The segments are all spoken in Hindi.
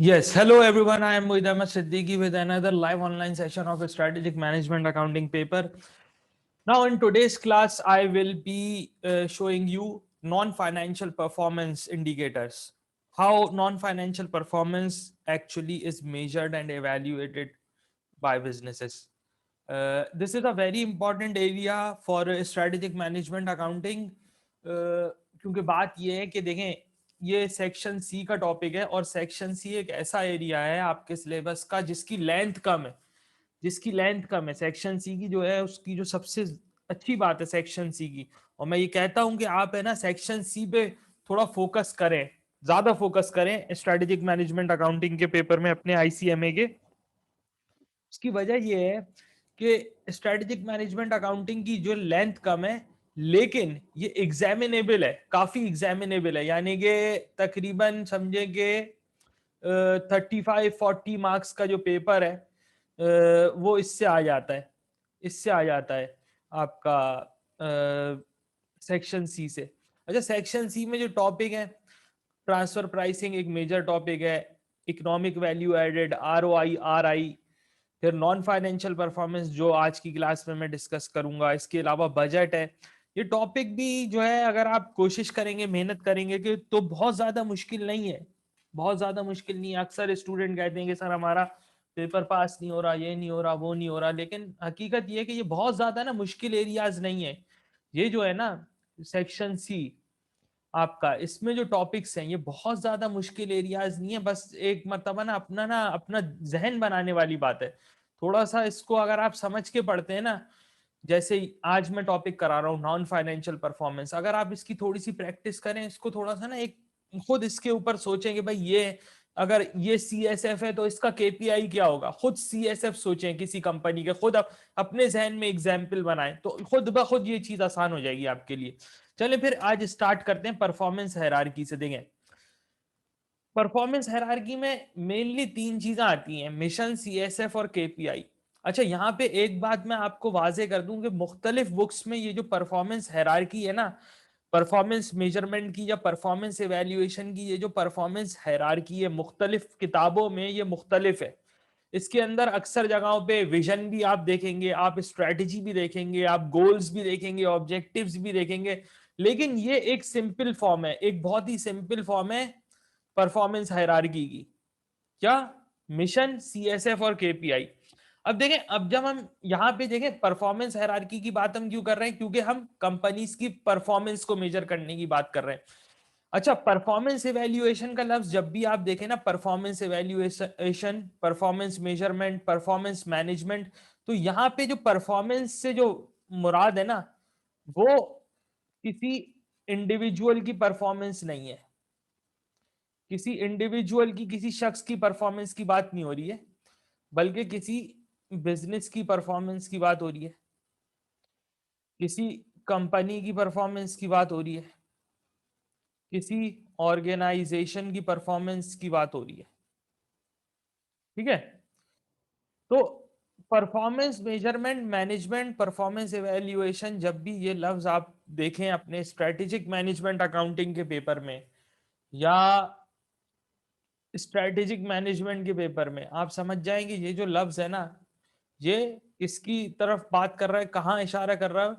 Yes, hello everyone. I am Mohit Ahmed Siddiqui with another live online session of a strategic management accounting paper. Now, in today's class, I will be showing you non-financial performance indicators. How non-financial performance actually is measured and evaluated by businesses. This is a very important area for strategic management accounting. क्योंकि बात ये है कि देखें, ये सेक्शन सी का टॉपिक है और सेक्शन सी एक ऐसा एरिया है आपके सिलेबस का जिसकी लेंथ कम है, सेक्शन सी की जो है उसकी जो सबसे अच्छी बात है सेक्शन सी की। और मैं ये कहता हूं कि आप है ना सेक्शन सी पे थोड़ा फोकस करें, ज्यादा फोकस करें स्ट्रेटेजिक मैनेजमेंट अकाउंटिंग के पेपर में अपने आईसीएमए के। उसकी वजह ये है कि स्ट्रेटेजिक मैनेजमेंट अकाउंटिंग की जो लेंथ कम है लेकिन ये एग्जामिनेबल है, काफी एग्जामिनेबल है, यानी कि तकरीबन समझे कि 35-40 मार्क्स का जो पेपर है वो इससे आ जाता है, आपका सेक्शन सी से। अच्छा, सेक्शन सी में जो टॉपिक है, ट्रांसफर प्राइसिंग एक मेजर टॉपिक है, economic value added, ROI, RI, फिर नॉन फाइनेंशियल परफॉर्मेंस जो आज की क्लास में मैं डिस्कस करूंगा, इसके अलावा बजट है। ये टॉपिक भी जो है अगर आप कोशिश करेंगे, मेहनत करेंगे कि तो बहुत ज्यादा मुश्किल नहीं है, बहुत ज्यादा मुश्किल नहीं है। अक्सर स्टूडेंट कहते हैं कि सर हमारा पेपर पास नहीं हो रहा, ये नहीं हो रहा, वो नहीं हो रहा, लेकिन हकीकत ये है कि ये बहुत ज्यादा ना मुश्किल एरियाज नहीं है। ये जो है ना सेक्शन सी आपका, इसमें जो टॉपिक्स हैं ये बहुत ज्यादा मुश्किल एरियाज नहीं है, बस एक मतलब ना अपना जहन बनाने वाली बात है। थोड़ा सा इसको अगर आप समझ के पढ़ते हैं ना, जैसे आज मैं टॉपिक करा रहा हूँ नॉन फाइनेंशियल परफॉर्मेंस, अगर आप इसकी थोड़ी सी प्रैक्टिस करें, इसको थोड़ा सा ना एक खुद इसके ऊपर सोचें कि भाई ये अगर ये CSF है तो इसका KPI क्या होगा, खुद CSF सोचें किसी कंपनी के, खुद अपने जहन में एग्जाम्पल बनाएं तो खुद ब खुद ये चीज आसान हो जाएगी आपके लिए। चले फिर आज स्टार्ट करते हैं परफॉर्मेंस हायरार्की से। देखें, परफॉर्मेंस हायरार्की में मेनली तीन चीजें आती हैं, मिशन, CSF और KPI। अच्छा, यहाँ पे एक बात मैं आपको वाजे कर दूं कि मुख्तलिफ बुक्स में ये जो परफॉर्मेंस हायरार्की है ना, परफॉर्मेंस मेजरमेंट की या परफॉर्मेंस एवेल्युएशन की, ये जो परफॉर्मेंस हायरार्की है मुख्तलिफ किताबों में ये मुख्तलिफ है। इसके अंदर अक्सर जगहों पे विजन भी आप देखेंगे, आप स्ट्रेटेजी भी देखेंगे, आप गोल्स भी देखेंगे, ऑब्जेक्टिव्स भी देखेंगे, लेकिन ये एक सिंपल फॉर्म है, एक बहुत ही सिंपल फॉर्म है परफॉर्मेंस हायरार्की की। क्या? मिशन, CSF और KPI। अब देखें, अब जब हम यहां पे देखें परफॉर्मेंस हायरार्की की बात हम क्यों कर रहे हैं, क्योंकि हम कंपनीज की परफॉर्मेंस को मेजर करने की बात कर रहे हैं। अच्छा, परफॉर्मेंस इवैल्यूएशन का लफ्ज जब भी आप देखें ना, performance evaluation, performance measurement, performance management, तो यहां पे जो परफॉर्मेंस से जो मुराद है ना, वो किसी इंडिविजुअल की परफॉर्मेंस नहीं है, किसी इंडिविजुअल की, किसी शख्स की परफॉर्मेंस की बात नहीं हो रही है, बल्कि किसी बिजनेस की परफॉर्मेंस की बात हो रही है, किसी कंपनी की परफॉर्मेंस की बात हो रही है, किसी ऑर्गेनाइजेशन की परफॉर्मेंस की बात हो रही है। ठीक है? तो performance measurement, management, performance evaluation, जब भी ये लफ्ज आप देखें अपने स्ट्रेटेजिक मैनेजमेंट अकाउंटिंग के पेपर में या स्ट्रेटेजिक मैनेजमेंट के पेपर में, आप समझ जाएंगे ये जो लफ्ज है ना, ये इसकी तरफ बात कर रहा है, कहाँ इशारा कर रहा है,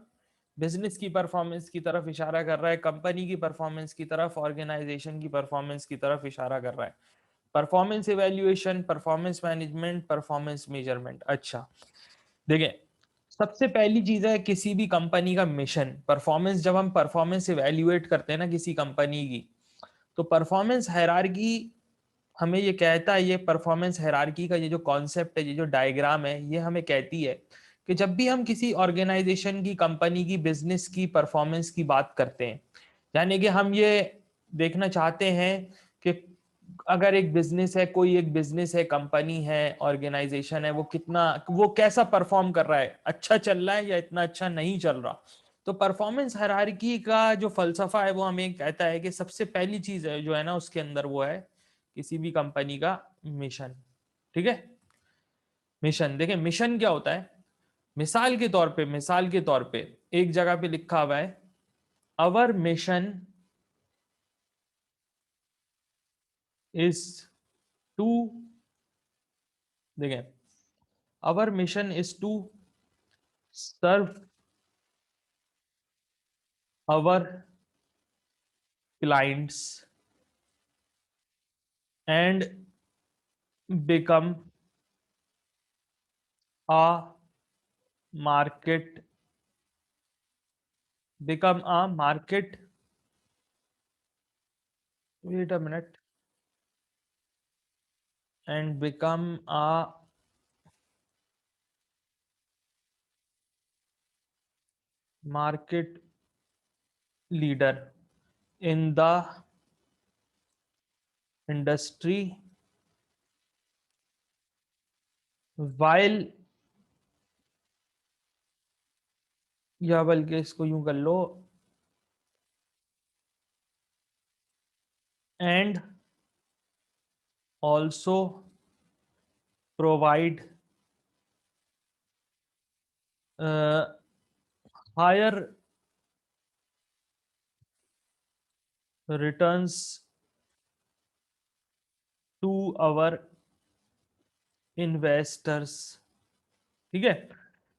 बिजनेस की परफॉर्मेंस की तरफ इशारा कर रहा है, कंपनी की परफॉर्मेंस की तरफ, ऑर्गेनाइजेशन की परफॉर्मेंस की तरफ इशारा कर रहा है। Performance evaluation, performance management, performance measurement. अच्छा, देखिए, सबसे पहली चीज है किसी भी कंपनी का मिशन। परफॉर्मेंस, जब हम परफॉर्मेंस इवैल्यूएट करते हैं ना किसी कंपनी की, तो परफॉर्मेंस हायरार्की हमें ये कहता है, ये परफॉर्मेंस हायरार्की का ये जो कॉन्सेप्ट है, ये जो डायग्राम है, ये हमें कहती है कि जब भी हम किसी ऑर्गेनाइजेशन की, कंपनी की, बिजनेस की परफॉर्मेंस की बात करते हैं, यानी कि हम ये देखना चाहते हैं कि अगर एक बिजनेस है, कोई एक बिजनेस है, कंपनी है, ऑर्गेनाइजेशन है, वो कितना, वो कैसा परफॉर्म कर रहा है, अच्छा चल रहा है या इतना अच्छा नहीं चल रहा। तो परफॉर्मेंस हायरार्की का जो फलसफा है वो हमें कहता है कि सबसे पहली चीज है जो है ना उसके अंदर, वो है किसी भी कंपनी का मिशन। ठीक है? मिशन, देखें मिशन क्या होता है। मिसाल के तौर पे एक जगह पे लिखा हुआ है, अवर मिशन इज टू, देखें, our mission is to serve our clients and become a market, become a market, wait a minute, and become a market leader in the industry while, या बल्कि इसको यूं कर लो, and also provide higher returns to our investors। ठीक है,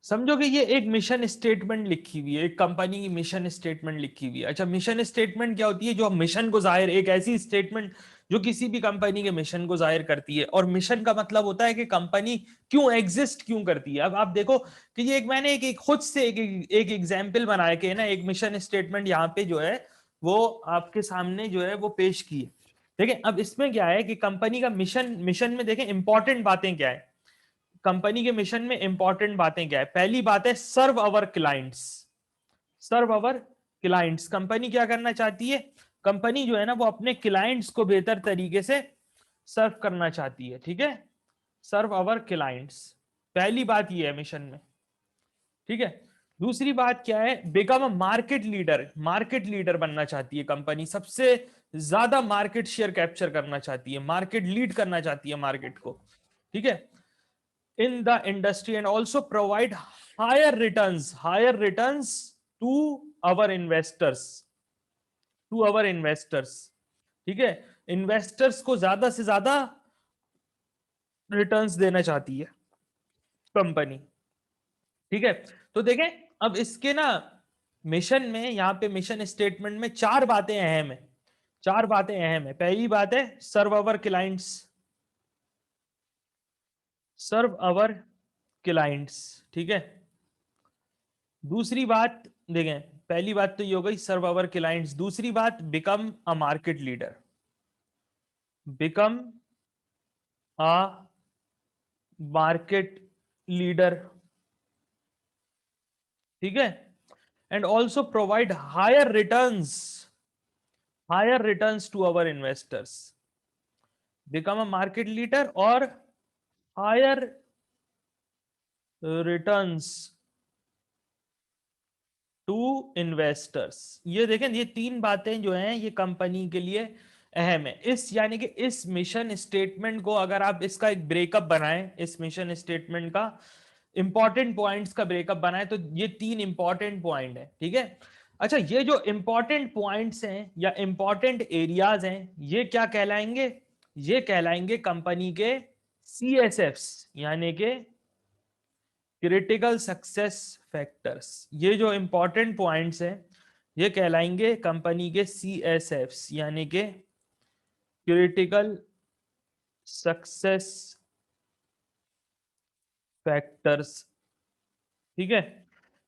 समझो कि ये एक मिशन स्टेटमेंट लिखी हुई है, एक कंपनी की मिशन स्टेटमेंट लिखी हुई है। अच्छा, मिशन स्टेटमेंट क्या होती है? जो मिशन को जाहिर, एक ऐसी स्टेटमेंट जो किसी भी कंपनी के मिशन को जाहिर करती है। और मिशन का मतलब होता है कि कंपनी क्यों एग्जिस्ट क्यों करती है। अब आप देखो कि ये एक मैंने एक खुद से एक एग्जाम्पल बनाया कि ना, एक मिशन स्टेटमेंट यहाँ पे जो है वो आपके सामने जो है वो पेश की है। देखिए अब इसमें क्या है कि कंपनी का मिशन, मिशन में देखें इंपॉर्टेंट बातें क्या है, कंपनी के मिशन में इंपॉर्टेंट बातें क्या है। पहली बात है सर्व अवर क्लाइंट्स, सर्व अवर क्लाइंट्स। कंपनी क्या करना चाहती है? कंपनी जो है ना वो अपने क्लाइंट्स को बेहतर तरीके से सर्व करना चाहती है। ठीक है, सर्व अवर क्लाइंट्स, पहली बात ये है मिशन में। ठीक है, दूसरी बात क्या है? Become a market leader, market leader बनना चाहती है कंपनी, सबसे ज्यादा मार्केट शेयर कैप्चर करना चाहती है, मार्केट लीड करना चाहती है मार्केट को। ठीक है, in the industry and also provide higher returns to our investors, to our investors। ठीक है, इन्वेस्टर्स को ज्यादा से ज्यादा रिटर्न्स देना चाहती है कंपनी। ठीक है, तो देखें अब इसके ना मिशन में, यहां पे मिशन स्टेटमेंट में चार बातें अहम है, चार बातें अहम है। पहली बात है सर्व अवर क्लाइंट्स, सर्व अवर क्लाइंट्स। ठीक है, दूसरी बात देखें, पहली बात तो ये हो गई सर्व आवर क्लाइंट्स, दूसरी बात become a market leader, become a market leader. ठीक है, and also provide higher returns to our investors, become a market leader और हायर रिटर्न्स टू इन्वेस्टर्स। ये देखें, ये तीन बातें जो हैं ये कंपनी के लिए अहम है। इस यानी कि इस मिशन स्टेटमेंट को अगर आप इसका एक ब्रेकअप बनाएं, इस मिशन स्टेटमेंट का इंपॉर्टेंट पॉइंट्स का ब्रेकअप बनाएं, तो ये तीन इंपॉर्टेंट पॉइंट है। ठीक है, अच्छा ये जो इंपॉर्टेंट पॉइंट्स हैं या इंपॉर्टेंट एरियाज हैं ये क्या कहलाएंगे? ये कहलाएंगे कंपनी के CSFs, यानी कि क्रिटिकल सक्सेस फैक्टर्स। ये जो इंपॉर्टेंट पॉइंट्स हैं ये कहलाएंगे कंपनी के CSFs, यानी कि क्रिटिकल सक्सेस फैक्टर्स। ठीक है,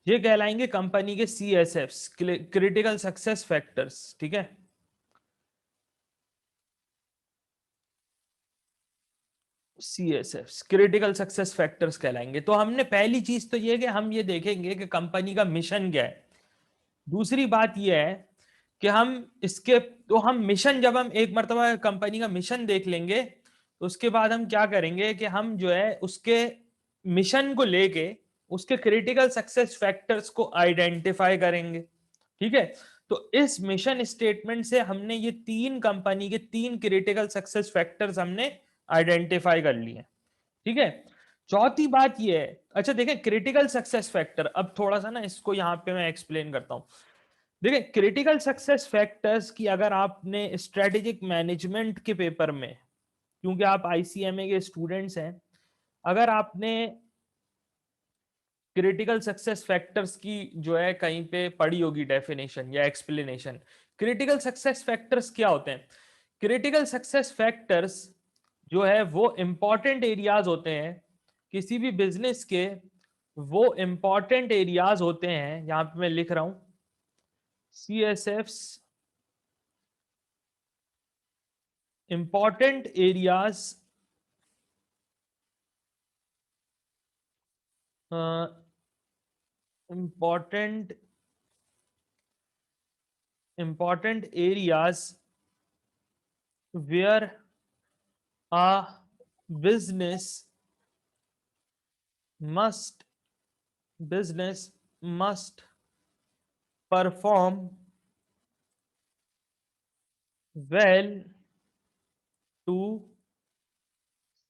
ये कहलाएंगे कंपनी के CSFs, क्रिटिकल सक्सेस फैक्टर्स। ठीक है, CSFs क्रिटिकल सक्सेस फैक्टर्स कहलाएंगे। तो हमने पहली चीज तो ये कि हम ये देखेंगे कि कंपनी का मिशन क्या है। दूसरी बात यह है कि हम इसके, तो हम मिशन, जब हम एक मर्तबा कंपनी का मिशन देख लेंगे तो उसके बाद हम क्या करेंगे कि हम जो है उसके मिशन को लेके उसके क्रिटिकल सक्सेस फैक्टर्स को आइडेंटिफाई करेंगे। ठीक है, तो इस मिशन स्टेटमेंट से हमने ये तीन कंपनी के तीन क्रिटिकल सक्सेस फैक्टर्स हमने आइडेंटिफाई कर लिए। ठीक है, चौथी बात ये है, अच्छा देखें क्रिटिकल सक्सेस फैक्टर, अब थोड़ा सा ना इसको यहां पे मैं एक्सप्लेन करता हूं। देखिए क्रिटिकल सक्सेस फैक्टर्स की अगर आपने स्ट्रेटेजिक मैनेजमेंट के पेपर में क्योंकि आप आईसीएमए के स्टूडेंट्स हैं, अगर आपने क्रिटिकल सक्सेस फैक्टर्स की जो है कहीं पे पढ़ी होगी डेफिनेशन या एक्सप्लेनेशन। क्रिटिकल सक्सेस फैक्टर्स क्या होते हैं? क्रिटिकल सक्सेस फैक्टर्स जो है वो इंपॉर्टेंट एरियाज होते हैं किसी भी बिजनेस के, वो इंपॉर्टेंट एरियाज होते हैं, यहां पे मैं लिख रहा हूं CSFs, important areas important important areas where a business must business must perform well to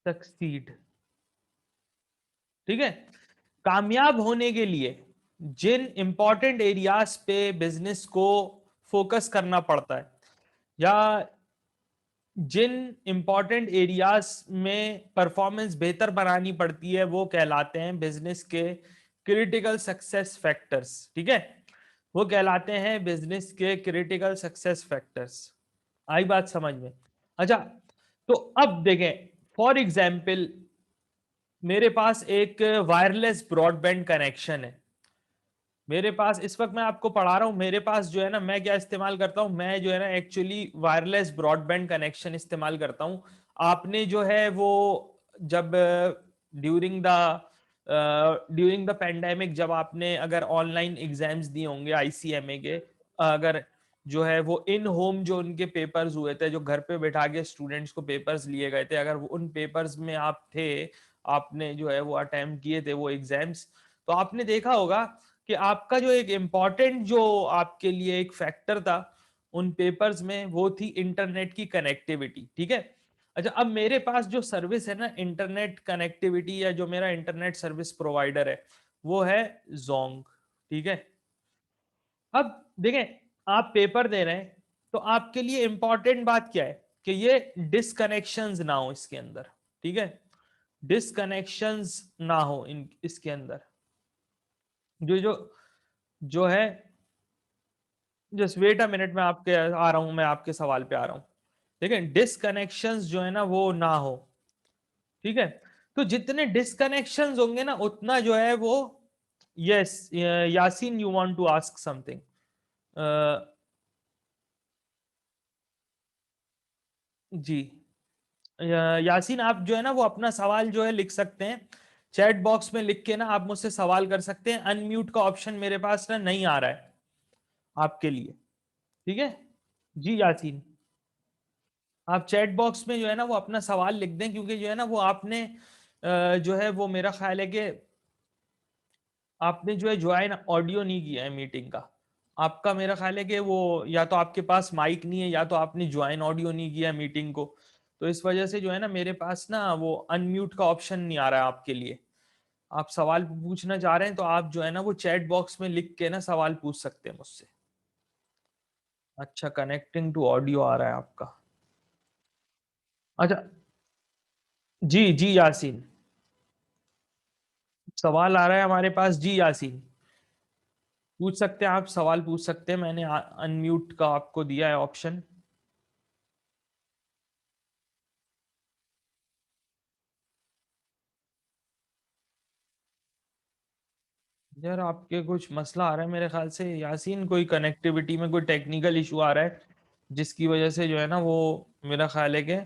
succeed। ठीक है, कामयाब होने के लिए जिन इंपॉर्टेंट एरियाज पे बिजनेस को फोकस करना पड़ता है या जिन इंपॉर्टेंट एरियाज में परफॉर्मेंस बेहतर बनानी पड़ती है वो कहलाते हैं बिजनेस के क्रिटिकल सक्सेस फैक्टर्स। ठीक है, वो कहलाते हैं बिजनेस के क्रिटिकल सक्सेस फैक्टर्स। आई बात समझ में? अच्छा, तो अब देखें, फॉर एग्जाम्पल मेरे पास एक वायरलेस ब्रॉडबैंड कनेक्शन है। मेरे पास इस वक्त मैं आपको पढ़ा रहा हूं, मेरे पास जो है ना, मैं क्या इस्तेमाल करता हूं, मैं जो है ना एक्चुअली वायरलेस ब्रॉडबैंड कनेक्शन इस्तेमाल करता हूं। आपने जो है वो जब ड्यूरिंग द पेंडेमिक जब आपने अगर ऑनलाइन एग्जाम्स दिए होंगे आईसीएमए के, अगर जो है वो इन होम जो उनके पेपर्स हुए थे, जो घर पे बैठा के स्टूडेंट्स को पेपर्स लिए गए थे, अगर वो उन पेपर्स में आप थे, आपने जो है वो अटेम्प्ट किए थे वो एग्जाम्स, तो आपने देखा होगा कि आपका जो एक इम्पॉर्टेंट जो आपके लिए एक फैक्टर था उन पेपर्स में, वो थी इंटरनेट की कनेक्टिविटी। ठीक है, अच्छा, अब मेरे पास जो सर्विस है ना इंटरनेट कनेक्टिविटी, या जो मेरा इंटरनेट सर्विस प्रोवाइडर है वो है जोंग। ठीक है, अब देखें, आप पेपर दे रहे हैं तो आपके लिए इंपॉर्टेंट बात क्या है कि ये डिसकनेक्शंस ना हो इसके अंदर। ठीक है, डिसकनेक्शंस ना हो इसके अंदर, जो जो जो है, जस्ट वेट अ मिनट, मैं आपके आ रहा हूं, मैं आपके सवाल पे आ रहा हूं। देखिए, डिसकनेक्शंस जो है ना वो ना हो। ठीक है, तो जितने डिसकनेक्शंस होंगे ना उतना जो है वो, yes Yasin, you want to ask something? जी, यासीन, आप जो है ना वो अपना सवाल जो है लिख सकते हैं चैट बॉक्स में, लिख के ना आप मुझसे सवाल कर सकते हैं। अनम्यूट का ऑप्शन मेरे पास ना नहीं आ रहा है आपके लिए। ठीक है, जी यासीन, आप चैट बॉक्स में जो है ना वो अपना सवाल लिख दें, क्योंकि जो है ना वो आपने जो है वो मेरा ख्याल है कि आपने जो है ज्वाइन ऑडियो नहीं किया है मीटिंग का। आपका मेरा ख्याल है कि वो या तो आपके पास माइक नहीं है या तो आपने ज्वाइन ऑडियो नहीं किया मीटिंग को, तो इस वजह से जो है ना मेरे पास ना वो अनम्यूट का ऑप्शन नहीं आ रहा है आपके लिए। आप सवाल पूछना चाह रहे हैं तो आप जो है ना वो चैट बॉक्स में लिख के ना सवाल पूछ सकते हैं मुझसे। अच्छा, कनेक्टिंग टू ऑडियो आ रहा है आपका? अच्छा, जी जी यासीन, सवाल आ रहा है हमारे पास। जी यासीन, पूछ सकते हैं, आप सवाल पूछ सकते हैं, मैंने अनम्यूट का आपको दिया है ऑप्शन। यार आपके कुछ मसला आ रहा है मेरे ख्याल से यासीन, कोई कनेक्टिविटी में कोई टेक्निकल इशू आ रहा है जिसकी वजह से जो है ना वो मेरा ख्याल है कि,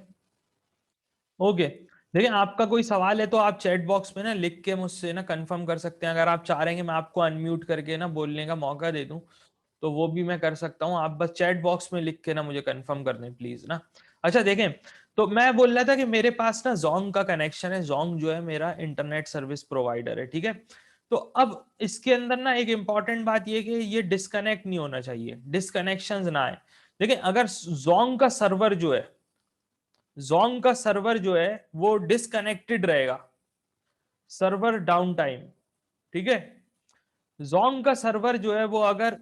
ओके, देखिए, आपका कोई सवाल है तो आप चैट बॉक्स में ना लिख के मुझसे ना कंफर्म कर सकते हैं। अगर आप चाह रहे हैं कि मैं आपको अनम्यूट करके ना बोलने का मौका दे दूं तो वो भी मैं कर सकता हूं। आप बस चैट बॉक्स में लिख के ना मुझे कंफर्म कर दें प्लीज ना। अच्छा देखें, तो मैं बोल रहा था कि मेरे पास ना जोंग का कनेक्शन है। जोंग जो है मेरा इंटरनेट सर्विस प्रोवाइडर है। ठीक है, तो अब इसके अंदर ना एक इंपॉर्टेंट बात ये कि ये डिस्कनेक्ट नहीं होना चाहिए, डिस्कनेक्शन ना आए। देखिए, अगर जोंग का सर्वर जो है, जोंग का सर्वर जो है वो डिस्कनेक्टेड रहेगा, सर्वर डाउन टाइम। ठीक है, जोंग का सर्वर जो है वो अगर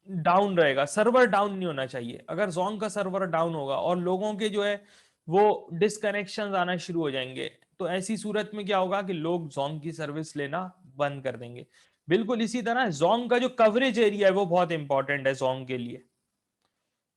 डाउन रहेगा, सर्वर डाउन नहीं होना चाहिए। अगर जोंग का सर्वर डाउन होगा और लोगों के जो है वो डिसकनेक्शन आना शुरू हो जाएंगे। तो ऐसी सूरत में क्या होगा कि लोग जोंग की सर्विस लेना बंद कर देंगे। बिल्कुल इसी तरह जोंग का जो कवरेज एरिया है वो बहुत इंपॉर्टेंट है जोंग के लिए।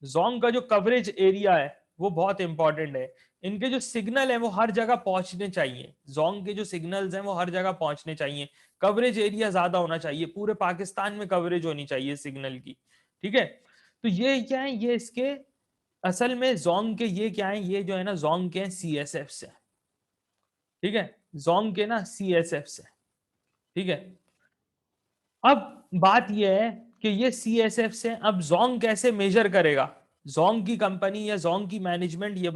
जोंग का जो कवरेज एरिया है वो बहुत इंपॉर्टेंट है। इनके जो सिग्नल है वो हर जगह पहुंचने चाहिए, जोंग के जो सिग्नल्स हैं वो हर जगह पहुंचने चाहिए। कवरेज एरिया ज्यादा होना चाहिए, पूरे पाकिस्तान में कवरेज होनी चाहिए सिग्नल की। ठीक है, तो ये क्या है, ये इसके असल में जोंग के ये क्या है, ये जो है ना जोंग के सी एस एफ से, ठीक है, जोंग के ना सी एस एफ से। ठीक है, अब बात यह है कि ये सी एस एफ से अब जोंग कैसे मेजर करेगा, जोंग की कंपनी या जोंग की मैनेजमेंट ये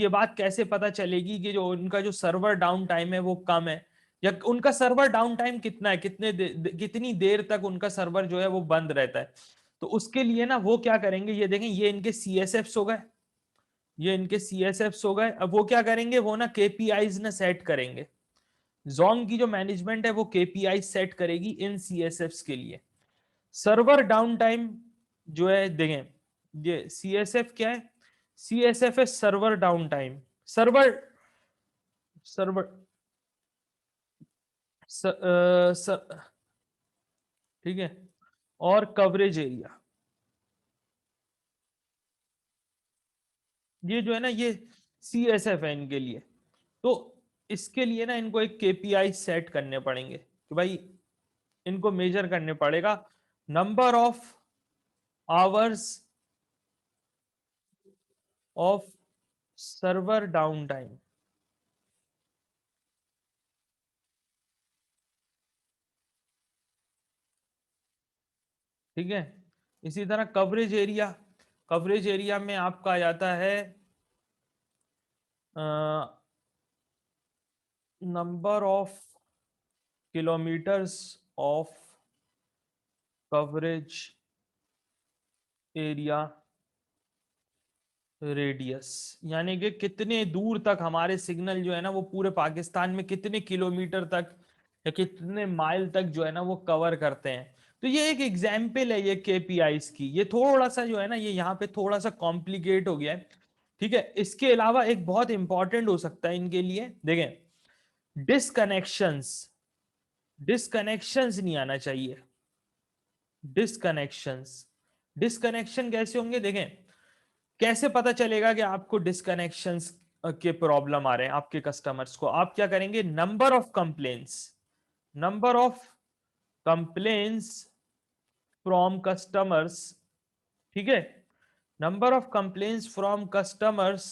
बात कैसे पता चलेगी कि जो उनका जो सर्वर डाउन टाइम है वो कम है, या उनका सर्वर डाउन टाइम कितना है, कितनी देर तक उनका सर्वर जो है वो बंद रहता है। तो उसके लिए ना वो क्या करेंगे, ये देखें, ये इनके सी एस एफ हो गए, ये इनके सी एस एफ हो गए। अब वो क्या करेंगे, वो ना केपीआईज ना सेट करेंगे। जोंग की जो मैनेजमेंट है वो केपीआई सेट करेगी इन सीएसएफ के लिए। सर्वर डाउन टाइम जो है देखें, ये सीएसएफ क्या है, सीएसएफ है server down time, server server स, अ, स, ठीक है, और कवरेज एरिया, ये जो है ना ये सीएसएफ है इनके लिए। तो इसके लिए ना इनको एक केपीआई सेट करने पड़ेंगे कि भाई इनको मेजर करने पड़ेगा number of hours of server down time. ठीक है, इसी तरह कवरेज एरिया, कवरेज एरिया में आपका आ जाता है number of kilometres of coverage area radius, यानी कि कितने दूर तक हमारे सिग्नल जो है ना वो पूरे पाकिस्तान में कितने किलोमीटर तक या कितने माइल तक जो है ना वो कवर करते हैं। तो ये एक एग्जाम्पल है ये केपीआईज की, ये थोड़ा सा जो है ना ये यहाँ पे थोड़ा सा कॉम्प्लिकेट हो गया है। ठीक है, इसके अलावा एक बहुत इंपॉर्टेंट हो सकता है इनके लिए, देखें, डिसकनेक्शंस, डिसकनेक्शंस नहीं आना चाहिए, डिसकनेक्शंस। डिसकनेक्शन कैसे होंगे, देखें, कैसे पता चलेगा कि आपको डिसकनेक्शंस के प्रॉब्लम आ रहे हैं आपके कस्टमर्स को, आप क्या करेंगे, number of complaints, number of complaints from customers. ठीक है, number of complaints from customers,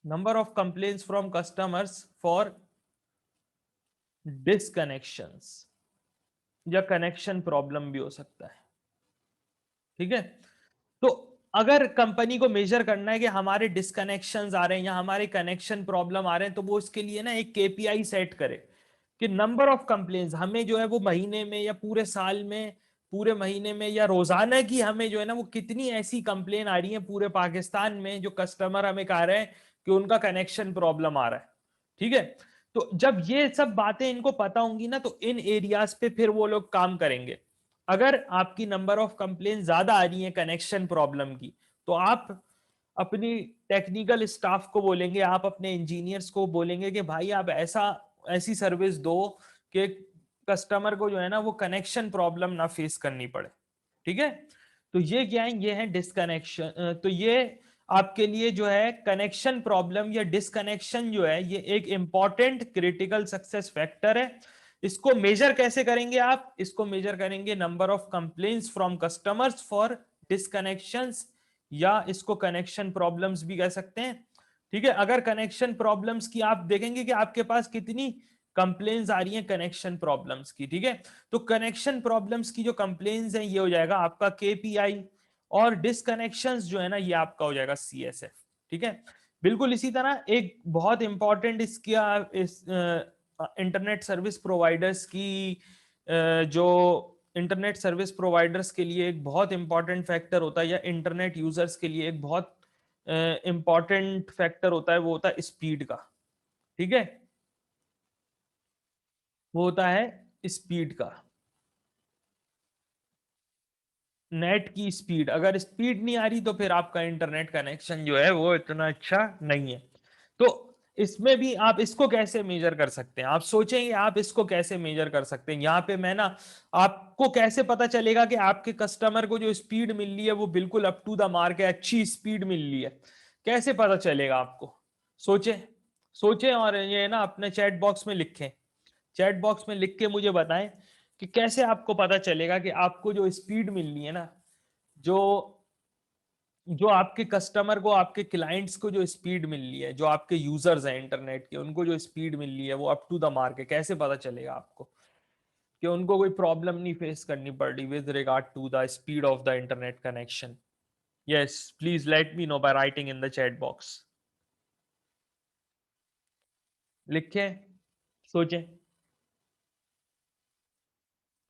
number of complaints from customers for disconnections, या कनेक्शन प्रॉब्लम भी हो सकता है। ठीक है, तो अगर कंपनी को मेजर करना है कि हमारे डिस्कनेक्शंस आ रहे हैं या हमारे कनेक्शन प्रॉब्लम आ रहे हैं, तो वो इसके लिए ना एक केपीआई सेट करे कि नंबर ऑफ कंप्लेंट्स हमें जो है वो महीने में या पूरे साल में, पूरे महीने में या रोजाना की हमें जो है ना वो कितनी ऐसी कंप्लेन आ रही है पूरे पाकिस्तान में जो कस्टमर हमें कह रहे हैं कि उनका कनेक्शन प्रॉब्लम आ रहा है। ठीक है, तो जब ये सब बातें इनको पता होंगी ना तो इन एरियाज पे फिर वो लोग काम करेंगे। अगर आपकी नंबर ऑफ कंप्लेन ज्यादा आ रही है कनेक्शन प्रॉब्लम की, तो आप अपनी टेक्निकल स्टाफ को बोलेंगे, आप अपने इंजीनियर्स को बोलेंगे कि भाई आप ऐसी सर्विस दो कि कस्टमर को जो है ना वो कनेक्शन प्रॉब्लम ना फेस करनी पड़े। ठीक है, तो ये क्या है, ये है डिसकनेक्शन। तो ये आपके लिए जो है कनेक्शन प्रॉब्लम या डिसकनेक्शन जो है ये एक इंपॉर्टेंट क्रिटिकल सक्सेस फैक्टर है। इसको मेजर कैसे करेंगे, आप इसको मेजर करेंगे number of complaints from customers for disconnections, या इसको कनेक्शन प्रॉब्लम्स भी कह सकते हैं। ठीक है, अगर कनेक्शन प्रॉब्लम्स की आप देखेंगे कि आपके पास कितनी कंप्लेन्स आ रही हैं कनेक्शन प्रॉब्लम्स की। ठीक है, तो कनेक्शन प्रॉब्लम्स की जो कंप्लेन्स हैं ये हो जाएगा आपका केपीआई, और डिसकनेक्शंस जो है ना ये आपका हो जाएगा सीएसएफ। ठीक है, बिल्कुल इसी तरह एक बहुत इंपॉर्टेंट इसका इस इंटरनेट सर्विस प्रोवाइडर्स की जो इंटरनेट सर्विस प्रोवाइडर्स के लिए एक बहुत इंपॉर्टेंट फैक्टर होता है, या इंटरनेट यूजर्स के लिए एक बहुत इंपॉर्टेंट फैक्टर होता है, वो होता है स्पीड का। ठीक है, वो होता है स्पीड का। नेट की स्पीड, अगर स्पीड नहीं आ रही तो फिर आपका इंटरनेट कनेक्शन जो है वो इतना अच्छा नहीं है। तो इसमें भी आप इसको कैसे मेजर कर सकते हैं, आप सोचेंगे आप इसको कैसे मेजर कर सकते हैं। यहाँ पे मैं ना, आपको कैसे पता चलेगा कि आपके कस्टमर को जो स्पीड मिल रही है वो बिल्कुल अप टू द मार्क है, अच्छी स्पीड मिल रही है, कैसे पता चलेगा आपको? सोचे सोचे और ये ना अपने चैट बॉक्स में लिखें, चैट बॉक्स में लिख के मुझे बताएं कि कैसे आपको पता चलेगा कि आपको जो स्पीड मिल रही है ना, जो जो आपके कस्टमर को, आपके क्लाइंट्स को जो स्पीड मिल रही है, जो आपके यूजर्स हैं इंटरनेट के, उनको जो स्पीड मिल रही है वो अप टू द मार्क है, कैसे पता चलेगा आपको कि उनको कोई प्रॉब्लम नहीं फेस करनी पड़ रही with regard to the speed of the internet connection? Yes, please let me know by writing in the chat box. लिखें, सोचें,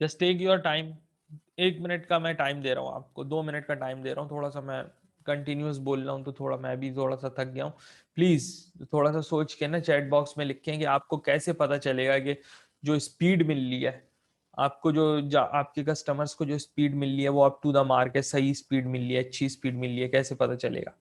just take your time. 1 minute का मैं टाइम दे रहा हूँ आपको, 2 मिनट का टाइम दे रहा हूँ, थोड़ा सा मैं कंटिन्यूस बोल रहा हूँ तो थोड़ा मैं भी थोड़ा सा थक गया हूँ। प्लीज थोड़ा सा सोच के ना चैट बॉक्स में लिखें कि आपको कैसे पता चलेगा कि जो स्पीड मिल रही है आपको, जो आपके कस्टमर्स को जो स्पीड मिल रही है वो अप टू द मार्क है, सही स्पीड मिल रही है, अच्छी स्पीड मिल रही है, कैसे पता चलेगा?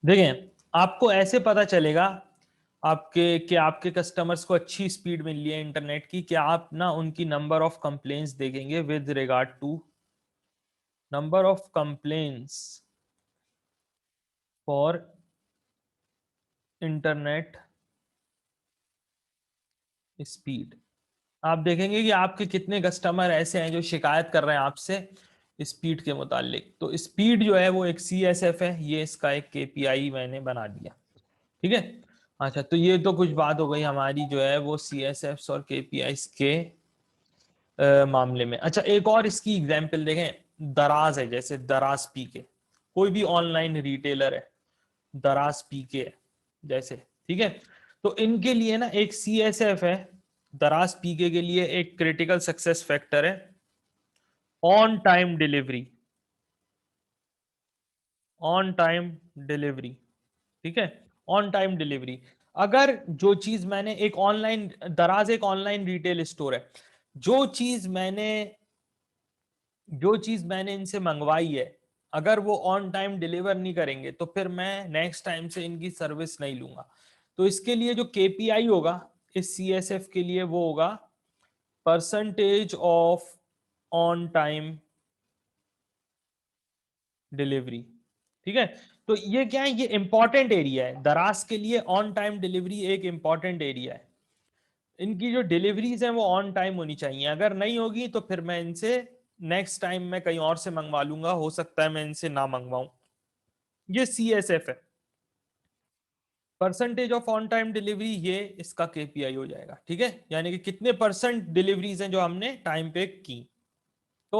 देखें, आपको ऐसे पता चलेगा आपके कि आपके कस्टमर्स को अच्छी स्पीड मिल रही है इंटरनेट की, कि आप ना उनकी नंबर ऑफ कंप्लेंट्स देखेंगे with regard to number of complaints for internet speed. आप देखेंगे कि आपके कितने कस्टमर ऐसे हैं जो शिकायत कर रहे हैं आपसे स्पीड के मुतालिक। तो स्पीड जो है वो एक CSF है, ये इसका एक KPI मैंने बना दिया, ठीक है। अच्छा, तो ये तो कुछ बात हो गई हमारी जो है वो CSFs और KPIs के मामले में। अच्छा, एक और इसकी एग्जांपल देखें, दराज है, जैसे दराज पीके, कोई भी ऑनलाइन रिटेलर है, दराज पीके है जैसे, ठीक है। तो इनके लिए ना एक CSF है, दराज पीके के लिए एक क्रिटिकल सक्सेस फैक्टर है on time delivery, on time delivery, ठीक है, ऑन टाइम डिलीवरी। अगर जो चीज मैंने एक ऑनलाइन, दराज एक ऑनलाइन रिटेल स्टोर है, जो चीज मैंने जो चीज मैंने इनसे मंगवाई है, अगर वो ऑन टाइम डिलीवर नहीं करेंगे तो फिर मैं नेक्स्ट टाइम से इनकी सर्विस नहीं लूंगा। तो इसके लिए जो KPI होगा इस CSF के लिए वो होगा percentage of on time delivery, ठीक है। तो ये क्या है, ये इंपॉर्टेंट एरिया है, दराज के लिए ऑन टाइम डिलीवरी एक इंपॉर्टेंट एरिया है। इनकी जो डिलीवरीज हैं वो ऑन टाइम होनी चाहिए, अगर नहीं होगी तो फिर मैं इनसे नेक्स्ट टाइम मैं कहीं और से मंगवा लूंगा, हो सकता है मैं इनसे ना मंगवाऊं। ये CSF है, percentage of on time delivery, ये इसका KPI हो जाएगा, ठीक है। यानी कि कितने परसेंट डिलीवरीज हैं जो हमने टाइम पे की। तो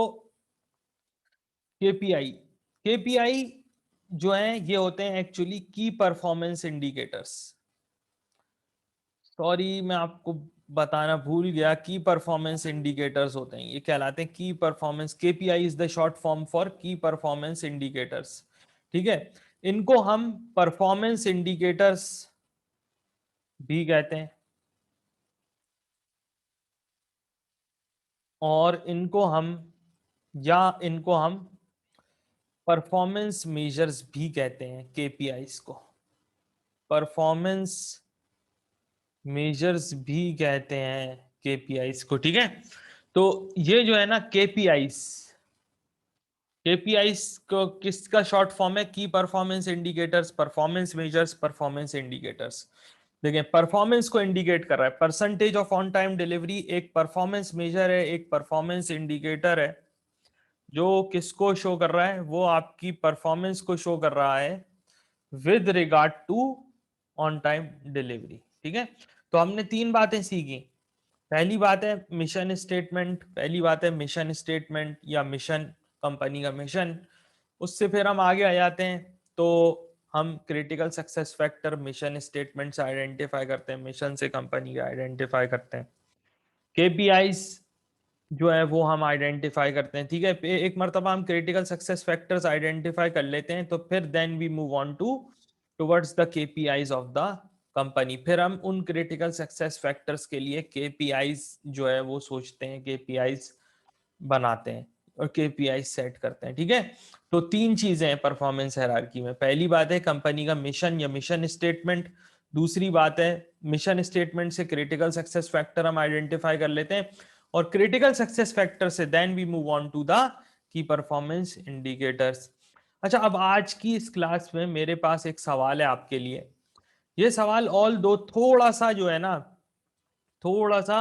KPI, KPI जो है ये होते हैं एक्चुअली की परफॉर्मेंस इंडिकेटर्स। सॉरी, मैं आपको बताना भूल गया, की परफॉर्मेंस इंडिकेटर्स होते हैं, ये कहलाते हैं की performance. KPI is the short form for की परफॉर्मेंस इंडिकेटर्स, ठीक है। इनको हम परफॉर्मेंस इंडिकेटर्स भी कहते हैं, और इनको हम परफॉर्मेंस मेजर्स भी कहते हैं, केपीआईज को परफॉर्मेंस मेजर्स भी कहते हैं, केपीआईज को। ठीक है, तो ये जो है ना केपीआईज, केपीआईज को किसका शॉर्ट फॉर्म है? की performance indicators, performance measures, performance indicators. देखिए परफॉर्मेंस को इंडिकेट कर रहा है, percentage of on time delivery एक परफॉर्मेंस मेजर है, एक परफॉर्मेंस इंडिकेटर है। जो किसको शो कर रहा है? वो आपकी परफॉर्मेंस को शो कर रहा है with regard to on time delivery. ठीक है, तो हमने तीन बातें सीखी। पहली बात है मिशन स्टेटमेंट, पहली बात है मिशन स्टेटमेंट या मिशन, कंपनी का मिशन। उससे फिर हम आगे आ जाते हैं, तो हम critical success factor mission statement से आइडेंटिफाई करते हैं, मिशन से कंपनी का आइडेंटिफाई करते हैं। केपीआईज जो है वो हम आइडेंटिफाई करते हैं। ठीक है, एक मरतबा हम क्रिटिकल सक्सेस फैक्टर्स आइडेंटिफाई कर लेते हैं, तो फिर then we move on to towards the KPIs of the company. फिर हम उन क्रिटिकल सक्सेस फैक्टर्स के लिए केपीआईज जो है वो सोचते हैं, केपीआईज बनाते हैं और केपीआई सेट करते हैं। ठीक है, तो तीन चीजें हैं परफॉर्मेंस हायरार्की में। पहली बात है कंपनी का मिशन या मिशन स्टेटमेंट, दूसरी बात है मिशन स्टेटमेंट से क्रिटिकल सक्सेस फैक्टर हम आइडेंटिफाई कर लेते हैं, और क्रिटिकल सक्सेस फैक्टर से then we move on to the key performance indicators. अच्छा, अब आज की इस क्लास में मेरे पास एक सवाल है आपके लिए। ये सवाल ऑल दो थोड़ा सा जो है ना, थोड़ा सा